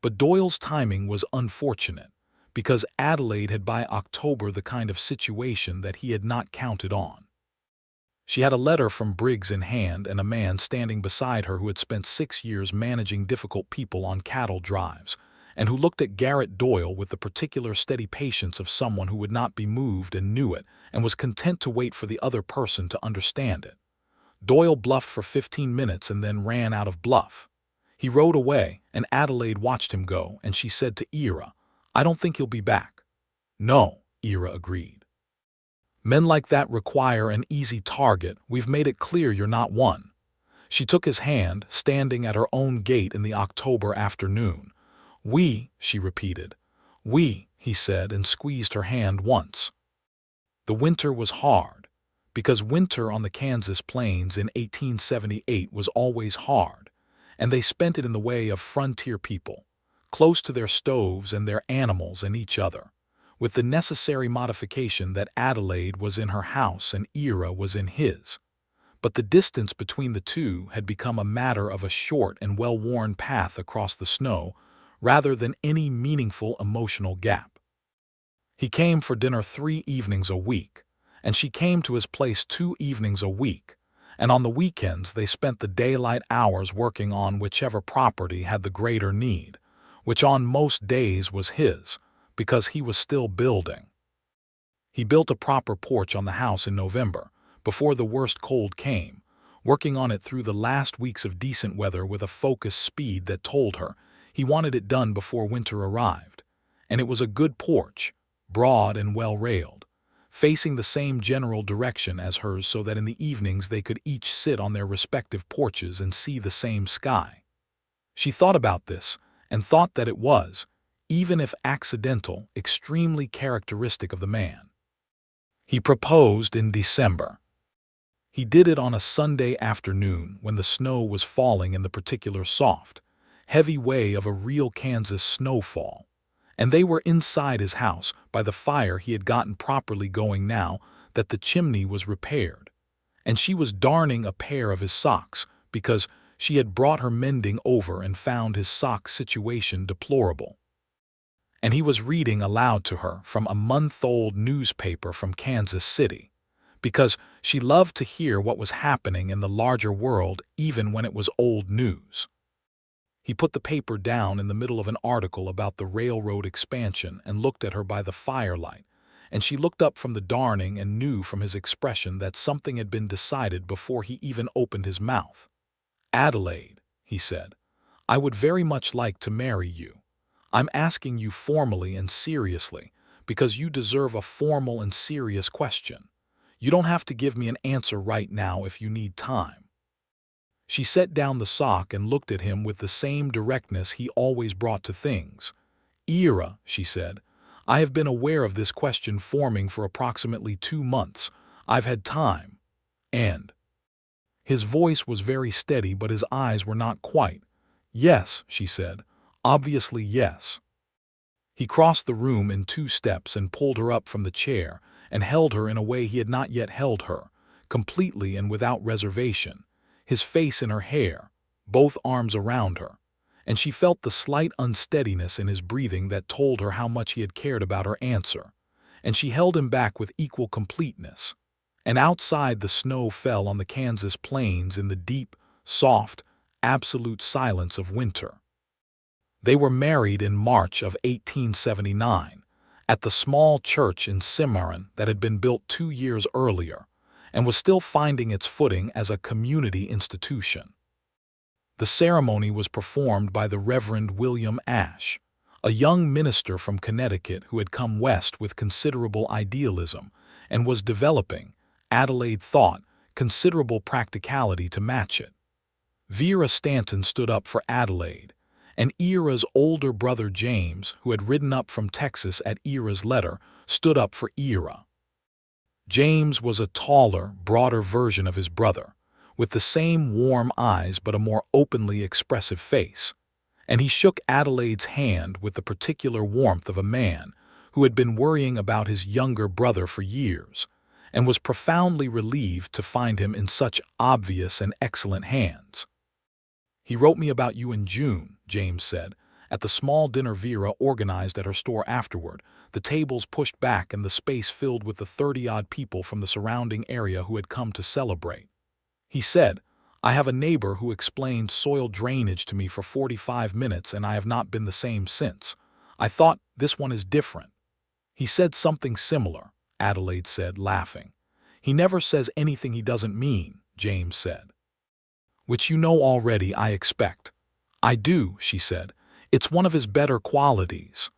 But Doyle's timing was unfortunate, because Adelaide had by October the kind of situation that he had not counted on. She had a letter from Briggs in hand and a man standing beside her who had spent 6 years managing difficult people on cattle drives, and who looked at Garrett Doyle with the particular steady patience of someone who would not be moved and knew it and was content to wait for the other person to understand it. Doyle bluffed for 15 minutes and then ran out of bluff. He rode away, and Adelaide watched him go, and she said to Ira, "I don't think he'll be back." "No," Ira agreed. "Men like that require an easy target. We've made it clear you're not one." She took his hand, standing at her own gate in the October afternoon. "We," she repeated. "We," he said, and squeezed her hand once. The winter was hard, because winter on the Kansas plains in 1878 was always hard, and they spent it in the way of frontier people, close to their stoves and their animals and each other, with the necessary modification that Adelaide was in her house and Ira was in his. But the distance between the two had become a matter of a short and well-worn path across the snow rather than any meaningful emotional gap. He came for dinner 3 evenings a week, and she came to his place 2 evenings a week, and on the weekends they spent the daylight hours working on whichever property had the greater need, which on most days was his, because he was still building. He built a proper porch on the house in November, before the worst cold came, working on it through the last weeks of decent weather with a focused speed that told her he wanted it done before winter arrived. And it was a good porch, broad and well-railed, facing the same general direction as hers so that in the evenings they could each sit on their respective porches and see the same sky. She thought about this and thought that it was, even if accidental, extremely characteristic of the man. He proposed in December. He did it on a Sunday afternoon when the snow was falling in the particular soft, heavy way of a real Kansas snowfall, and they were inside his house by the fire he had gotten properly going now that the chimney was repaired, and she was darning a pair of his socks because she had brought her mending over and found his sock situation deplorable. And he was reading aloud to her from a month-old newspaper from Kansas City, because she loved to hear what was happening in the larger world even when it was old news. He put the paper down in the middle of an article about the railroad expansion and looked at her by the firelight, and she looked up from the darning and knew from his expression that something had been decided before he even opened his mouth. "Adelaide," he said, "I would very much like to marry you. I'm asking you formally and seriously, because you deserve a formal and serious question. You don't have to give me an answer right now if you need time." She set down the sock and looked at him with the same directness he always brought to things. "Ira," she said, "I have been aware of this question forming for approximately 2 months. I've had time, and—" His voice was very steady, but his eyes were not quite. "Yes," she said, "obviously yes." He crossed the room in 2 steps and pulled her up from the chair and held her in a way he had not yet held her, completely and without reservation, his face in her hair, both arms around her, and she felt the slight unsteadiness in his breathing that told her how much he had cared about her answer, and she held him back with equal completeness. And outside the snow fell on the Kansas plains in the deep, soft, absolute silence of winter. They were married in March of 1879, at the small church in Cimarron that had been built 2 years earlier, and was still finding its footing as a community institution. The ceremony was performed by the Reverend William Ashe, a young minister from Connecticut who had come west with considerable idealism and was developing, Adelaide thought, considerable practicality to match it. Vera Stanton stood up for Adelaide, and Ira's older brother James, who had ridden up from Texas at Ira's letter, stood up for Ira. James was a taller, broader version of his brother, with the same warm eyes but a more openly expressive face, and he shook Adelaide's hand with the particular warmth of a man who had been worrying about his younger brother for years, and was profoundly relieved to find him in such obvious and excellent hands. "He wrote me about you in June," James said, at the small dinner Vera organized at her store afterward, the tables pushed back and the space filled with the 30-odd people from the surrounding area who had come to celebrate. "He said, I have a neighbor who explained soil drainage to me for 45 minutes and I have not been the same since. I thought this one is different. He said something similar, Adelaide said, laughing. He never says anything he doesn't mean, James said. Which you know already, I expect. I do, she said. It's one of his better qualities.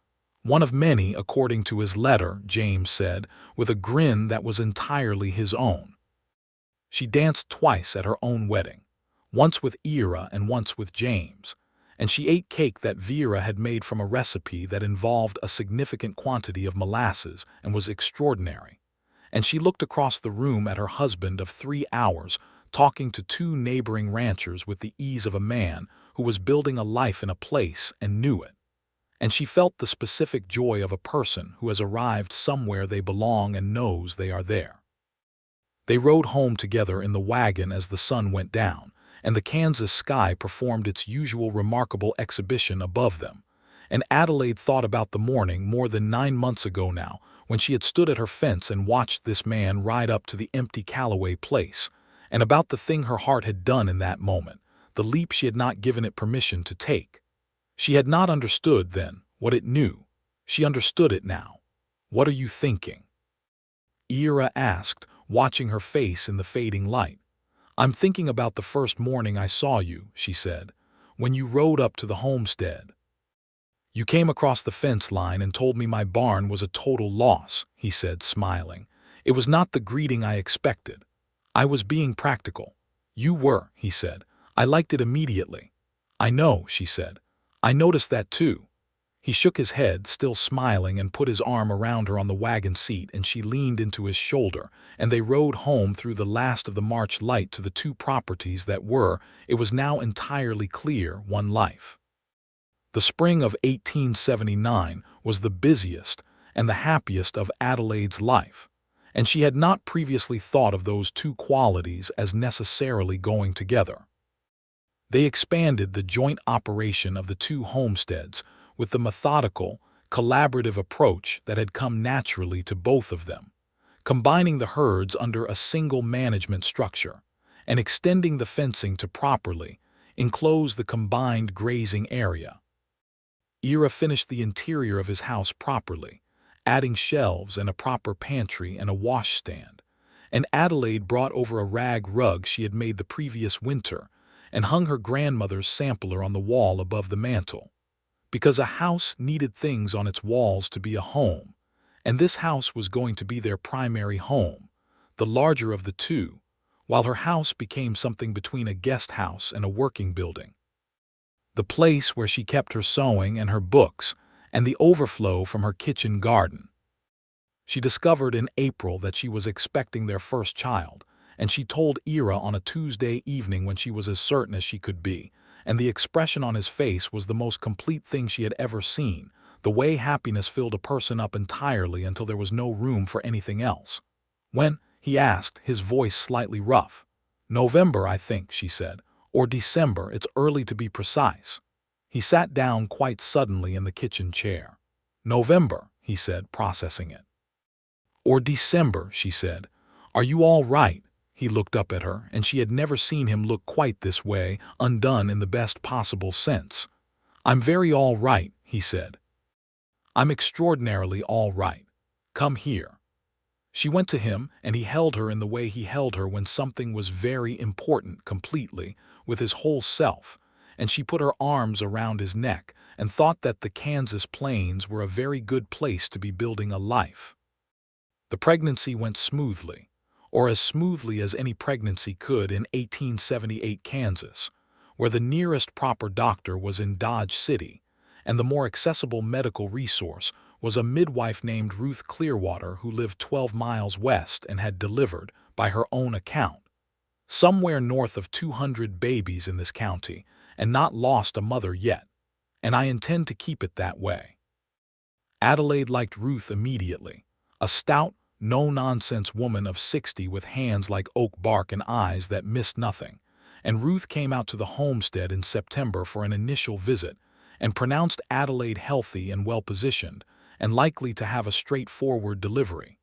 One of many, according to his letter, James said, with a grin that was entirely his own. She danced twice at her own wedding, once with Ira and once with James, and she ate cake that Vera had made from a recipe that involved a significant quantity of molasses and was extraordinary. And she looked across the room at her husband of 3 hours, talking to 2 neighboring ranchers with the ease of a man who was building a life in a place and knew it. And she felt the specific joy of a person who has arrived somewhere they belong and knows they are there. They rode home together in the wagon as the sun went down, and the Kansas sky performed its usual remarkable exhibition above them. And Adelaide thought about the morning more than 9 months ago now, when she had stood at her fence and watched this man ride up to the empty Callaway place, and about the thing her heart had done in that moment, the leap she had not given it permission to take. She had not understood then what it knew. She understood it now. "What are you thinking?" Ira asked, watching her face in the fading light. "I'm thinking about the first morning I saw you," she said, "when you rode up to the homestead. You came across the fence line and told me my barn was a total loss," he said, smiling. "It was not the greeting I expected. I was being practical." "You were," he said. "I liked it immediately." "I know," she said. "I noticed that too." He shook his head, still smiling, and put his arm around her on the wagon seat, and she leaned into his shoulder, and they rode home through the last of the March light to the 2 properties that were, it was now entirely clear, one life. The spring of 1879 was the busiest and the happiest of Adelaide's life, and she had not previously thought of those 2 qualities as necessarily going together. They expanded the joint operation of the 2 homesteads with the methodical, collaborative approach that had come naturally to both of them, combining the herds under a single management structure and extending the fencing to properly enclose the combined grazing area. Ira finished the interior of his house properly, adding shelves and a proper pantry and a washstand, and Adelaide brought over a rag rug she had made the previous winter and hung her grandmother's sampler on the wall above the mantel. Because a house needed things on its walls to be a home, and this house was going to be their primary home, the larger of the 2, while her house became something between a guest house and a working building. The place where she kept her sewing and her books, and the overflow from her kitchen garden. She discovered in April that she was expecting their first child, and she told Ira on a Tuesday evening when she was as certain as she could be, and the expression on his face was the most complete thing she had ever seen, the way happiness filled a person up entirely until there was no room for anything else. "When?" he asked, his voice slightly rough. "November, I think," she said, "or December, it's early to be precise." He sat down quite suddenly in the kitchen chair. "November," he said, processing it. "Or December," she said. "Are you all right?" He looked up at her, and she had never seen him look quite this way, undone in the best possible sense. "I'm very all right," he said. "I'm extraordinarily all right. Come here." She went to him, and he held her in the way he held her when something was very important, completely, with his whole self, and she put her arms around his neck and thought that the Kansas plains were a very good place to be building a life. The pregnancy went smoothly, or as smoothly as any pregnancy could in 1878 Kansas, where the nearest proper doctor was in Dodge City, and the more accessible medical resource was a midwife named Ruth Clearwater who lived 12 miles west and had delivered, by her own account, somewhere north of 200 babies in this county, and not lost a mother yet, and I intend to keep it that way. Adelaide liked Ruth immediately, a stout, no-nonsense woman of 60 with hands like oak bark and eyes that missed nothing, and Ruth came out to the homestead in September for an initial visit and pronounced Adelaide healthy and well-positioned and likely to have a straightforward delivery.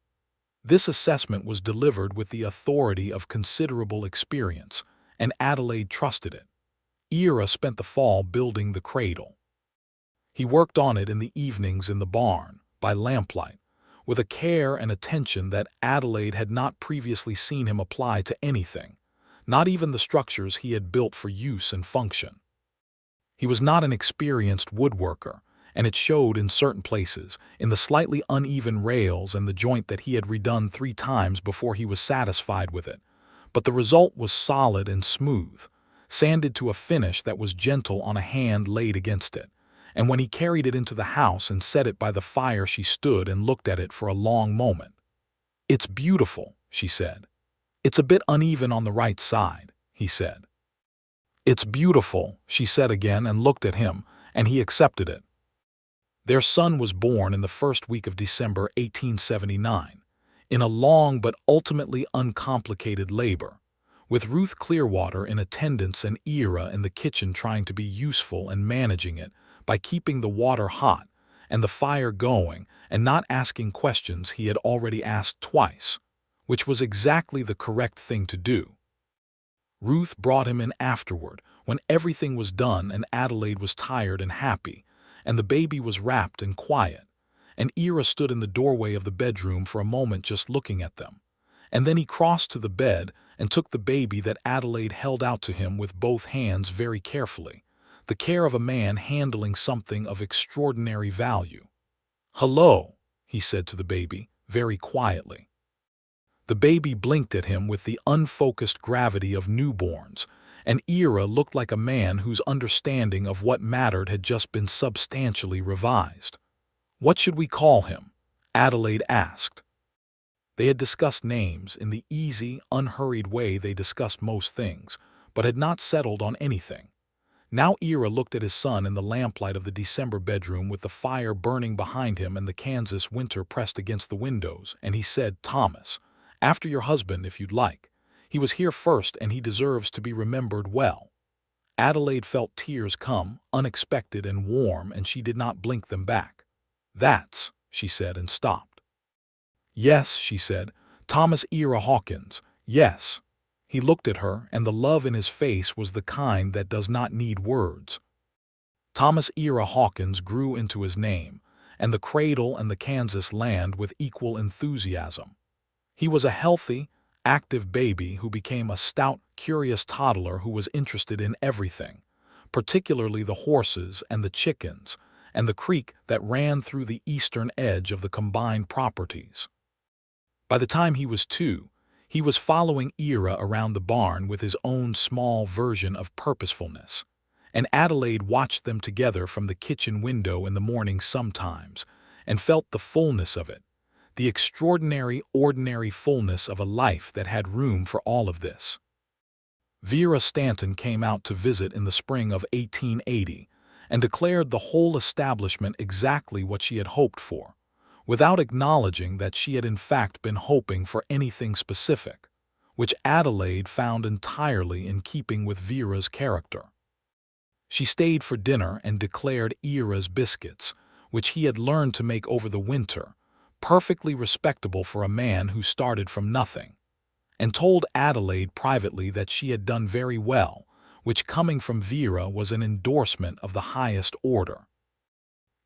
This assessment was delivered with the authority of considerable experience, and Adelaide trusted it. Ira spent the fall building the cradle. He worked on it in the evenings in the barn, by lamplight, with a care and attention that Adelaide had not previously seen him apply to anything, not even the structures he had built for use and function. He was not an experienced woodworker, and it showed in certain places, in the slightly uneven rails and the joint that he had redone 3 times before he was satisfied with it. But the result was solid and smooth, sanded to a finish that was gentle on a hand laid against it. And when he carried it into the house and set it by the fire, she stood and looked at it for a long moment. "It's beautiful," she said. "It's a bit uneven on the right side," he said. "It's beautiful," she said again and looked at him, and he accepted it. Their son was born in the first week of December 1879, in a long but ultimately uncomplicated labor, with Ruth Clearwater in attendance and Ira in the kitchen trying to be useful and managing it by keeping the water hot and the fire going and not asking questions he had already asked twice, which was exactly the correct thing to do. Ruth brought him in afterward, when everything was done and Adelaide was tired and happy, and the baby was wrapped and quiet, and Ira stood in the doorway of the bedroom for a moment just looking at them. And then he crossed to the bed and took the baby that Adelaide held out to him with both hands very carefully, the care of a man handling something of extraordinary value. "Hello," he said to the baby, very quietly. The baby blinked at him with the unfocused gravity of newborns, and Ira looked like a man whose understanding of what mattered had just been substantially revised. "What should we call him?" Adelaide asked. They had discussed names in the easy, unhurried way they discussed most things, but had not settled on anything. Now Ira looked at his son in the lamplight of the December bedroom with the fire burning behind him and the Kansas winter pressed against the windows, and he said, "Thomas, after your husband if you'd like. He was here first and he deserves to be remembered well." Adelaide felt tears come, unexpected and warm, and she did not blink them back. "That's," she said and stopped. "Yes," she said, "Thomas Ira Hawkins, yes." He looked at her, and the love in his face was the kind that does not need words. Thomas Ira Hawkins grew into his name, and the cradle and the Kansas land with equal enthusiasm. He was a healthy, active baby who became a stout, curious toddler who was interested in everything, particularly the horses and the chickens, and the creek that ran through the eastern edge of the combined properties. By the time he was 2, he was following Ira around the barn with his own small version of purposefulness, and Adelaide watched them together from the kitchen window in the morning sometimes, and felt the fullness of it, the extraordinary, ordinary fullness of a life that had room for all of this. Vera Stanton came out to visit in the spring of 1880 and declared the whole establishment exactly what she had hoped for, without acknowledging that she had in fact been hoping for anything specific, which Adelaide found entirely in keeping with Vera's character. She stayed for dinner and declared Ira's biscuits, which he had learned to make over the winter, perfectly respectable for a man who started from nothing, and told Adelaide privately that she had done very well, which coming from Vera was an endorsement of the highest order.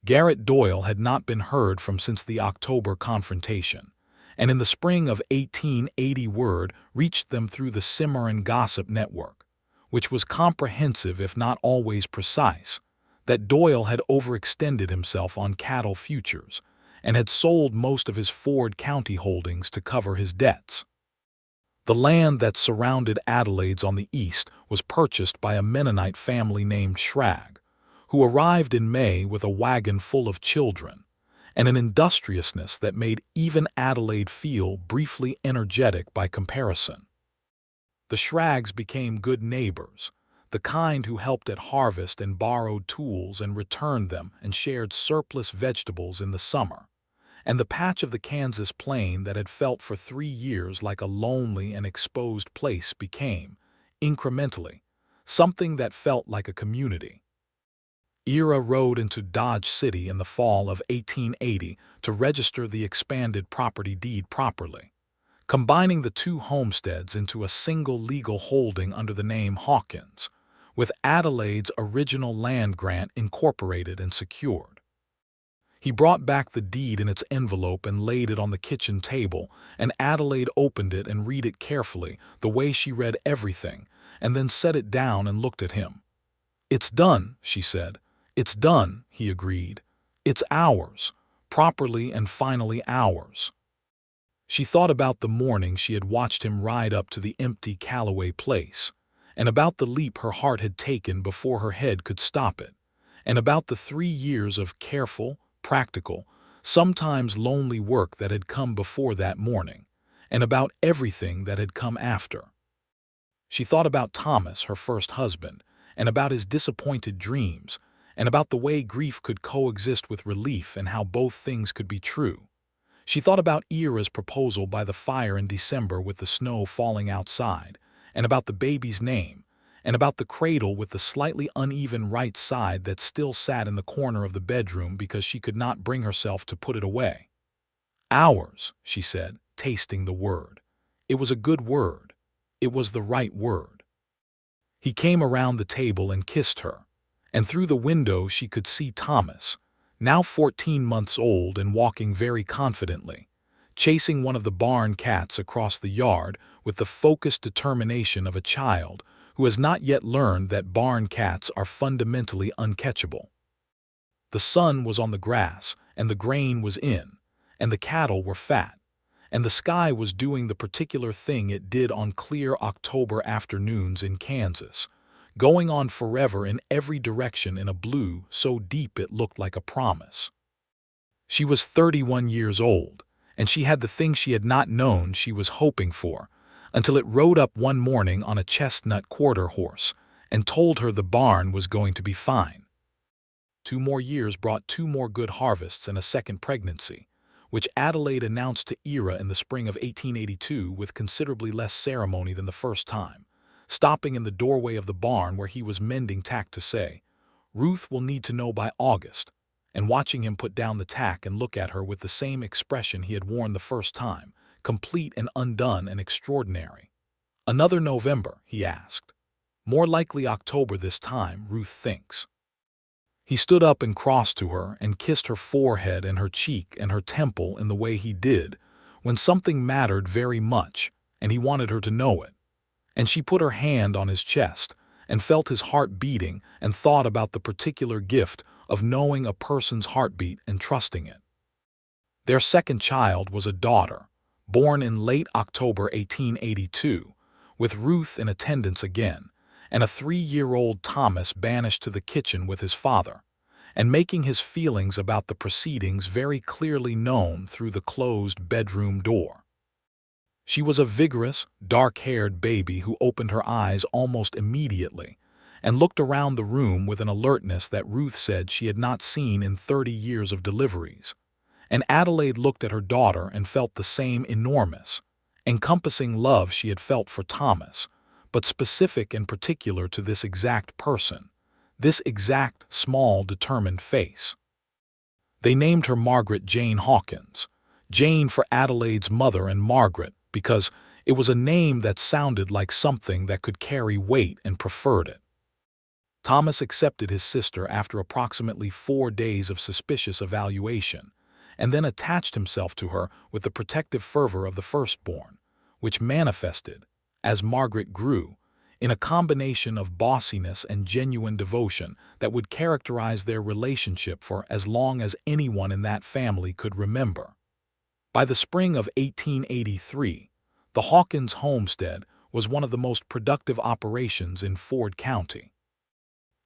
Garrett Doyle had not been heard from since the October confrontation, and in the spring of 1880 word reached them through the Cimarron Gossip Network, which was comprehensive if not always precise, that Doyle had overextended himself on cattle futures and had sold most of his Ford County holdings to cover his debts. The land that surrounded Adelaide's on the east was purchased by a Mennonite family named Schrag, who arrived in May with a wagon full of children, and an industriousness that made even Adelaide feel briefly energetic by comparison. The Schrags became good neighbors, the kind who helped at harvest and borrowed tools and returned them and shared surplus vegetables in the summer, and the patch of the Kansas plain that had felt for 3 years like a lonely and exposed place became, incrementally, something that felt like a community. Ira rode into Dodge City in the fall of 1880 to register the expanded property deed properly, combining the two homesteads into a single legal holding under the name Hawkins, with Adelaide's original land grant incorporated and secured. He brought back the deed in its envelope and laid it on the kitchen table, and Adelaide opened it and read it carefully, the way she read everything, and then set it down and looked at him. "It's done," she said. "It's done," he agreed. "It's ours, properly and finally ours." She thought about the morning she had watched him ride up to the empty Calloway place, and about the leap her heart had taken before her head could stop it, and about the 3 years of careful, practical, sometimes lonely work that had come before that morning, and about everything that had come after. She thought about Thomas, her first husband, and about his disappointed dreams, and about the way grief could coexist with relief and how both things could be true. She thought about Ira's proposal by the fire in December with the snow falling outside, and about the baby's name, and about the cradle with the slightly uneven right side that still sat in the corner of the bedroom because she could not bring herself to put it away. "Ours," she said, tasting the word. It was a good word. It was the right word. He came around the table and kissed her, and through the window she could see Thomas, now 14 months old and walking very confidently, chasing one of the barn cats across the yard with the focused determination of a child who has not yet learned that barn cats are fundamentally uncatchable. The sun was on the grass, and the grain was in, and the cattle were fat, and the sky was doing the particular thing it did on clear October afternoons in Kansas, going on forever in every direction in a blue so deep it looked like a promise. She was 31 years old, and she had the thing she had not known she was hoping for, until it rode up one morning on a chestnut quarter horse and told her the barn was going to be fine. 2 more years brought 2 more good harvests and a second pregnancy, which Adelaide announced to Ira in the spring of 1882 with considerably less ceremony than the first time, stopping in the doorway of the barn where he was mending tack to say, "Ruth will need to know by August," and watching him put down the tack and look at her with the same expression he had worn the first time, complete and undone and extraordinary. "Another November?" he asked. "More likely October this time, Ruth thinks." He stood up and crossed to her and kissed her forehead and her cheek and her temple in the way he did when something mattered very much and he wanted her to know it. And she put her hand on his chest and felt his heart beating and thought about the particular gift of knowing a person's heartbeat and trusting it. Their second child was a daughter, born in late October 1882, with Ruth in attendance again, and a 3-year-old Thomas banished to the kitchen with his father, and making his feelings about the proceedings very clearly known through the closed bedroom door. She was a vigorous, dark-haired baby who opened her eyes almost immediately and looked around the room with an alertness that Ruth said she had not seen in 30 years of deliveries. And Adelaide looked at her daughter and felt the same enormous, encompassing love she had felt for Thomas, but specific and particular to this exact person, this exact, small, determined face. They named her Margaret Jane Hawkins, Jane for Adelaide's mother and Margaret because it was a name that sounded like something that could carry weight and preferred it. Thomas accepted his sister after approximately 4 days of suspicious evaluation, and then attached himself to her with the protective fervor of the firstborn, which manifested, as Margaret grew, in a combination of bossiness and genuine devotion that would characterize their relationship for as long as anyone in that family could remember. By the spring of 1883, the Hawkins homestead was one of the most productive operations in Ford County.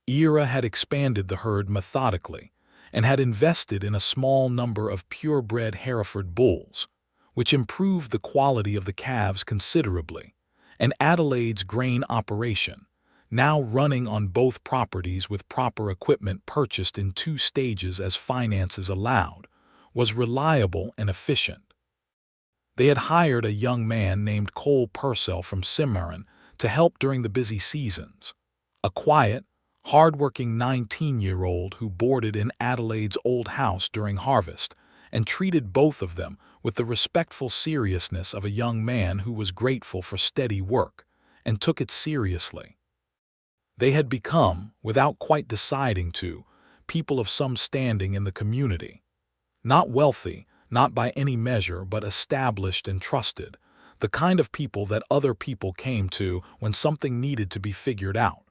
Ira had expanded the herd methodically and had invested in a small number of purebred Hereford bulls, which improved the quality of the calves considerably, and Adelaide's grain operation, now running on both properties with proper equipment purchased in 2 stages as finances allowed, was reliable and efficient. They had hired a young man named Cole Purcell from Cimarron to help during the busy seasons, a quiet, hard-working 19-year-old who boarded in Adelaide's old house during harvest and treated both of them with the respectful seriousness of a young man who was grateful for steady work and took it seriously. They had become, without quite deciding to, people of some standing in the community. Not wealthy, not by any measure, but established and trusted, the kind of people that other people came to when something needed to be figured out.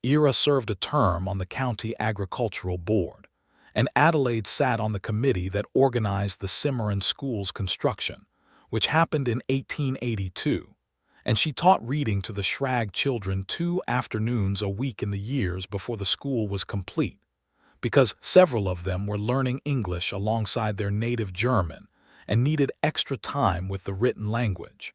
Ira served a term on the county agricultural board, and Adelaide sat on the committee that organized the Cimarron School's construction, which happened in 1882, and she taught reading to the Shrag children 2 afternoons a week in the years before the school was complete, because several of them were learning English alongside their native German and needed extra time with the written language.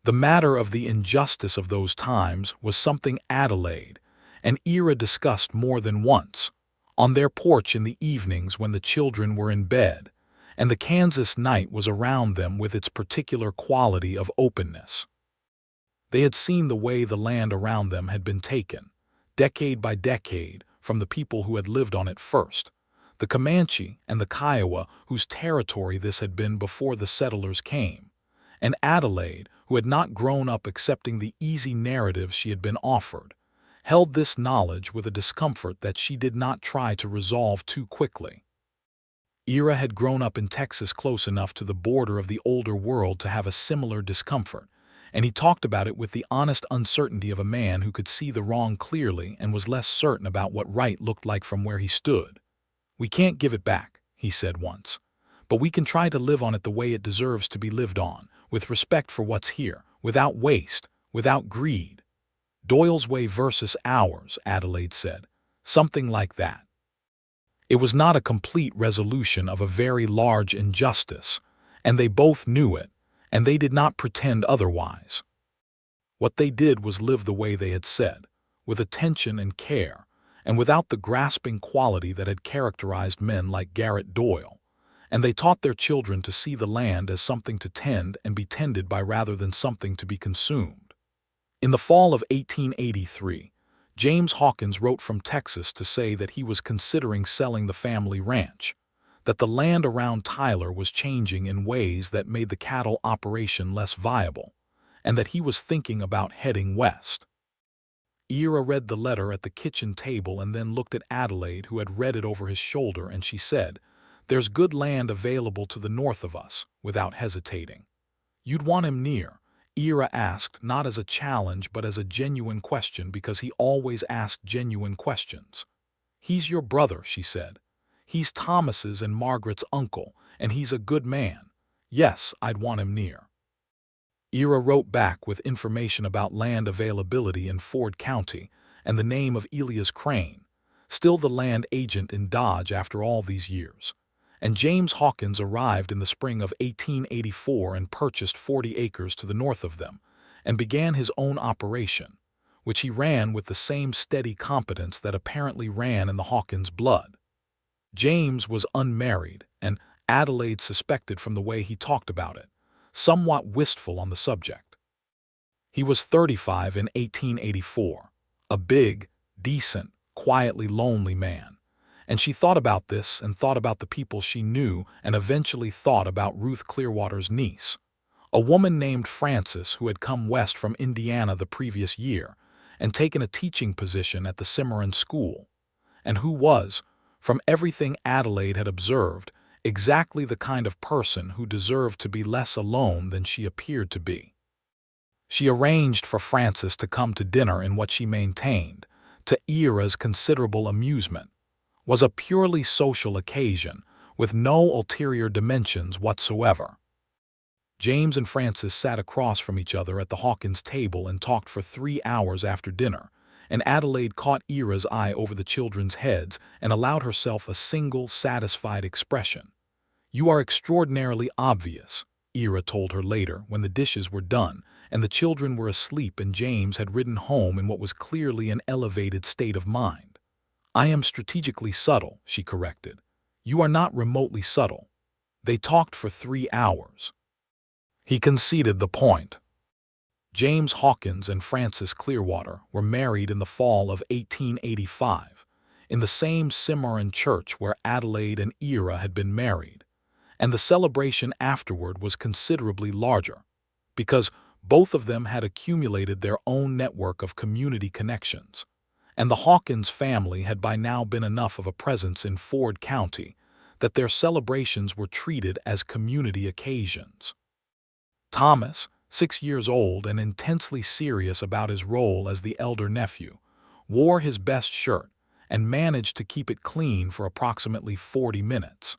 The matter of the injustice of those times was something Adelaide and Ira discussed more than once, on their porch in the evenings when the children were in bed, and the Kansas night was around them with its particular quality of openness. They had seen the way the land around them had been taken, decade by decade, from the people who had lived on it first, the Comanche and the Kiowa, whose territory this had been before the settlers came, and Adelaide, who had not grown up accepting the easy narratives she had been offered, held this knowledge with a discomfort that she did not try to resolve too quickly. Ira had grown up in Texas close enough to the border of the older world to have a similar discomfort, and he talked about it with the honest uncertainty of a man who could see the wrong clearly and was less certain about what right looked like from where he stood. "We can't give it back," he said once, "but we can try to live on it the way it deserves to be lived on, with respect for what's here, without waste, without greed." "Doyle's way versus ours," Adelaide said, "something like that." It was not a complete resolution of a very large injustice, and they both knew it, and they did not pretend otherwise. What they did was live the way they had said, with attention and care, and without the grasping quality that had characterized men like Garrett Doyle, and they taught their children to see the land as something to tend and be tended by rather than something to be consumed. In the fall of 1883, James Hawkins wrote from Texas to say that he was considering selling the family ranch, that the land around Tyler was changing in ways that made the cattle operation less viable, and that he was thinking about heading west. Ira read the letter at the kitchen table and then looked at Adelaide, who had read it over his shoulder, and she said, "There's good land available to the north of us," without hesitating. "You'd want him near?" Ira asked, not as a challenge but as a genuine question, because he always asked genuine questions. "He's your brother," she said. "He's Thomas's and Margaret's uncle, and he's a good man. Yes, I'd want him near." Ira wrote back with information about land availability in Ford County and the name of Elias Crane, still the land agent in Dodge after all these years. And James Hawkins arrived in the spring of 1884 and purchased 40 acres to the north of them, and began his own operation, which he ran with the same steady competence that apparently ran in the Hawkins blood. James was unmarried, and Adelaide suspected from the way he talked about it, somewhat wistful on the subject. He was 35 in 1884, a big, decent, quietly lonely man. And she thought about this and thought about the people she knew and eventually thought about Ruth Clearwater's niece, a woman named Frances who had come west from Indiana the previous year and taken a teaching position at the Cimarron School, and who was, from everything Adelaide had observed, exactly the kind of person who deserved to be less alone than she appeared to be. She arranged for Frances to come to dinner in what she maintained, to Ira's considerable amusement, was a purely social occasion, with no ulterior dimensions whatsoever. James and Frances sat across from each other at the Hawkins table and talked for 3 hours after dinner, and Adelaide caught Ira's eye over the children's heads and allowed herself a single, satisfied expression. "You are extraordinarily obvious," Ira told her later when the dishes were done and the children were asleep and James had ridden home in what was clearly an elevated state of mind. "I am strategically subtle," she corrected. "You are not remotely subtle." They talked for 3 hours. He conceded the point. James Hawkins and Frances Clearwater were married in the fall of 1885, in the same Cimarron church where Adelaide and Ira had been married, and the celebration afterward was considerably larger, because both of them had accumulated their own network of community connections, and the Hawkins family had by now been enough of a presence in Ford County that their celebrations were treated as community occasions. Thomas, 6 years old and intensely serious about his role as the elder nephew, wore his best shirt and managed to keep it clean for approximately 40 minutes.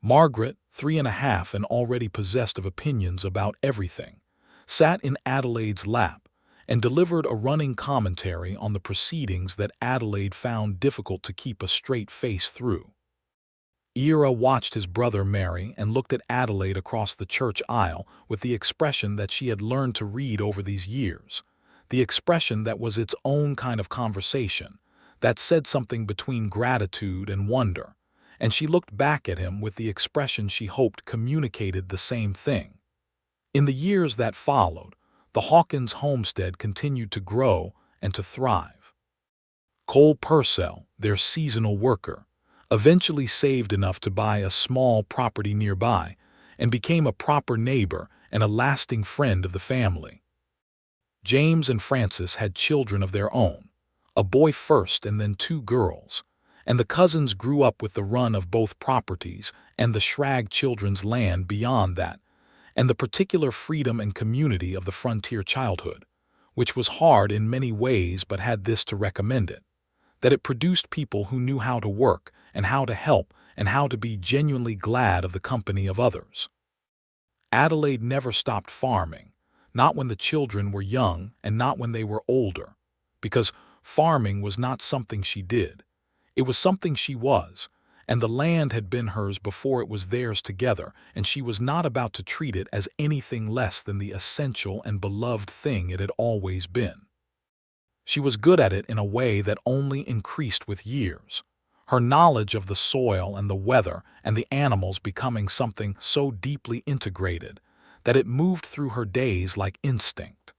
Margaret, 3.5 and already possessed of opinions about everything, sat in Adelaide's lap and delivered a running commentary on the proceedings that Adelaide found difficult to keep a straight face through. Ira watched his brother marry and looked at Adelaide across the church aisle with the expression that she had learned to read over these years, the expression that was its own kind of conversation, that said something between gratitude and wonder, and she looked back at him with the expression she hoped communicated the same thing. In the years that followed, the Hawkins homestead continued to grow and to thrive. Cole Purcell, their seasonal worker, eventually saved enough to buy a small property nearby and became a proper neighbor and a lasting friend of the family. James and Frances had children of their own, a boy first and then 2 girls, and the cousins grew up with the run of both properties and the Schrag children's land beyond that, and the particular freedom and community of the frontier childhood, which was hard in many ways but had this to recommend it, that it produced people who knew how to work and how to help and how to be genuinely glad of the company of others. Adelaide never stopped farming, not when the children were young and not when they were older, because farming was not something she did. It was something she was, and the land had been hers before it was theirs together, and she was not about to treat it as anything less than the essential and beloved thing it had always been. She was good at it in a way that only increased with years, her knowledge of the soil and the weather and the animals becoming something so deeply integrated that it moved through her days like instinct.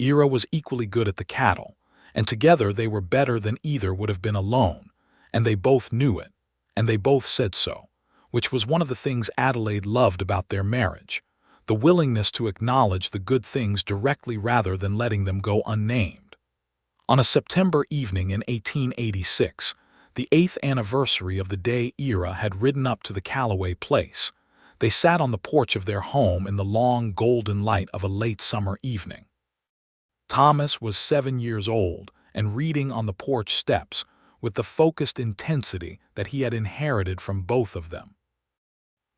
Ira was equally good at the cattle, and together they were better than either would have been alone, and they both knew it, and they both said so, which was one of the things Adelaide loved about their marriage, the willingness to acknowledge the good things directly rather than letting them go unnamed. On a September evening in 1886, the 8th anniversary of the day Ira had ridden up to the Calloway place, they sat on the porch of their home in the long golden light of a late summer evening. Thomas was 7 years old and reading on the porch steps with the focused intensity that he had inherited from both of them.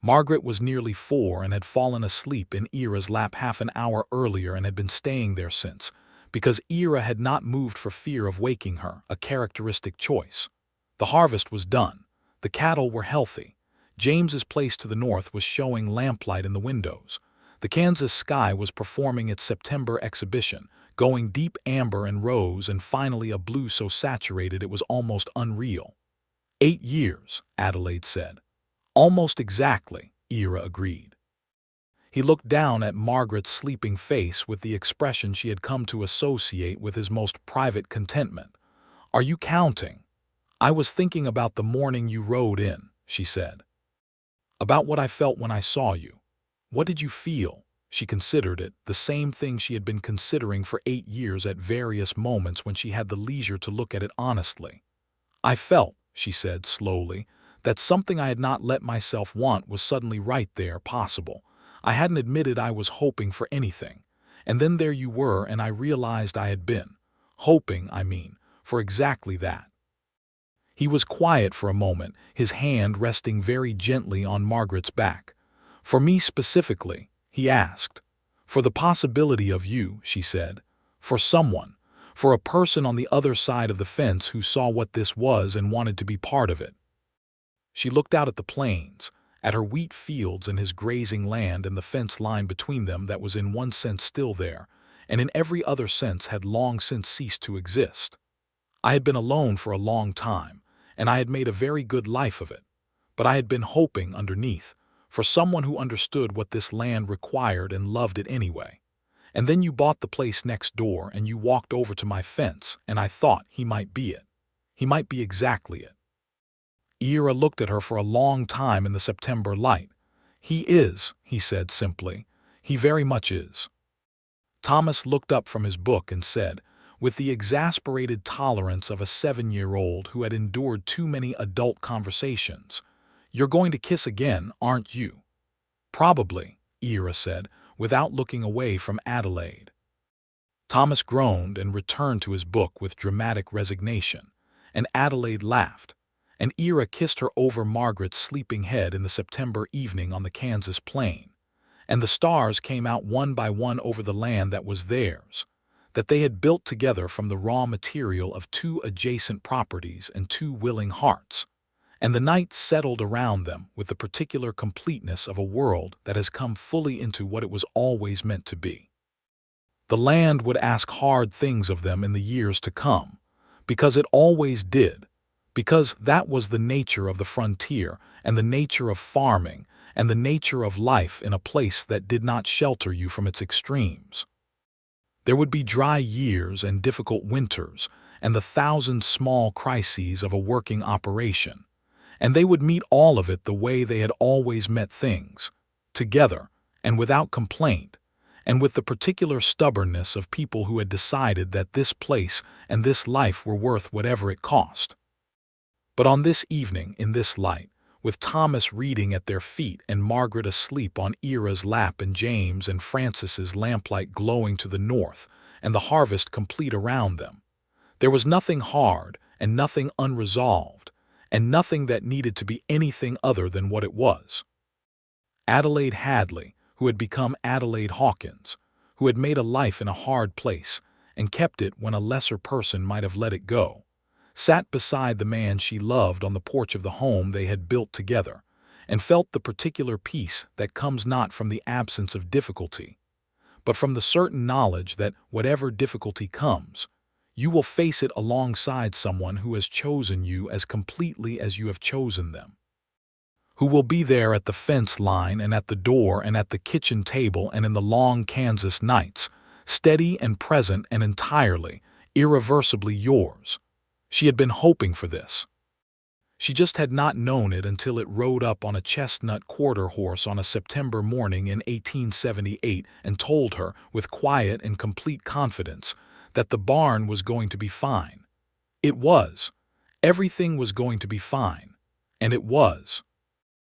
Margaret was nearly 4 and had fallen asleep in Ira's lap half an hour earlier and had been staying there since, because Ira had not moved for fear of waking her, a characteristic choice. The harvest was done. The cattle were healthy. James's place to the north was showing lamplight in the windows. The Kansas sky was performing its September exhibition, going deep amber and rose and finally a blue so saturated it was almost unreal. 8 years, Adelaide said. Almost exactly, Ira agreed. He looked down at Margaret's sleeping face with the expression she had come to associate with his most private contentment. "Are you counting?" "I was thinking about the morning you rode in," she said. "About what I felt when I saw you." "What did you feel?" She considered it, the same thing she had been considering for 8 years at various moments when she had the leisure to look at it honestly. "I felt," she said slowly, "that something I had not let myself want was suddenly right there, possible. I hadn't admitted I was hoping for anything. And then there you were and I realized I had been. Hoping, I mean, for exactly that." He was quiet for a moment, his hand resting very gently on Margaret's back. "For me specifically?" he asked. "For the possibility of you," she said. "For someone. For a person on the other side of the fence who saw what this was and wanted to be part of it." She looked out at the plains, at her wheat fields and his grazing land and the fence line between them that was in one sense still there, and in every other sense had long since ceased to exist. I had been alone for a long time, and I had made a very good life of it, but I had been hoping underneath for someone who understood what this land required and loved it anyway. And then you bought the place next door and you walked over to my fence, and I thought he might be it. He might be exactly it. Ira looked at her for a long time in the September light. "He is," he said simply. "He very much is." Thomas looked up from his book and said, with the exasperated tolerance of a 7-year-old who had endured too many adult conversations, "You're going to kiss again, aren't you?" "Probably," Ira said, without looking away from Adelaide. Thomas groaned and returned to his book with dramatic resignation, and Adelaide laughed, and Ira kissed her over Margaret's sleeping head in the September evening on the Kansas plain, and the stars came out one by one over the land that was theirs, that they had built together from the raw material of 2 adjacent properties and 2 willing hearts, and the night settled around them with the particular completeness of a world that has come fully into what it was always meant to be. The land would ask hard things of them in the years to come, because it always did, because that was the nature of the frontier and the nature of farming and the nature of life in a place that did not shelter you from its extremes. There would be dry years and difficult winters and the 1,000 small crises of a working operation, and they would meet all of it the way they had always met things, together and without complaint, and with the particular stubbornness of people who had decided that this place and this life were worth whatever it cost. But on this evening, in this light, with Thomas reading at their feet and Margaret asleep on Ira's lap and James and Francis's lamplight glowing to the north and the harvest complete around them, there was nothing hard and nothing unresolved and nothing that needed to be anything other than what it was. Adelaide Hadley, who had become Adelaide Hawkins, who had made a life in a hard place and kept it when a lesser person might have let it go, sat beside the man she loved on the porch of the home they had built together, and felt the particular peace that comes not from the absence of difficulty, but from the certain knowledge that whatever difficulty comes, you will face it alongside someone who has chosen you as completely as you have chosen them, who will be there at the fence line and at the door and at the kitchen table and in the long Kansas nights, steady and present and entirely, irreversibly yours. She had been hoping for this. She just had not known it until it rode up on a chestnut quarter horse on a September morning in 1878 and told her, with quiet and complete confidence, that the barn was going to be fine. It was. Everything was going to be fine. And it was.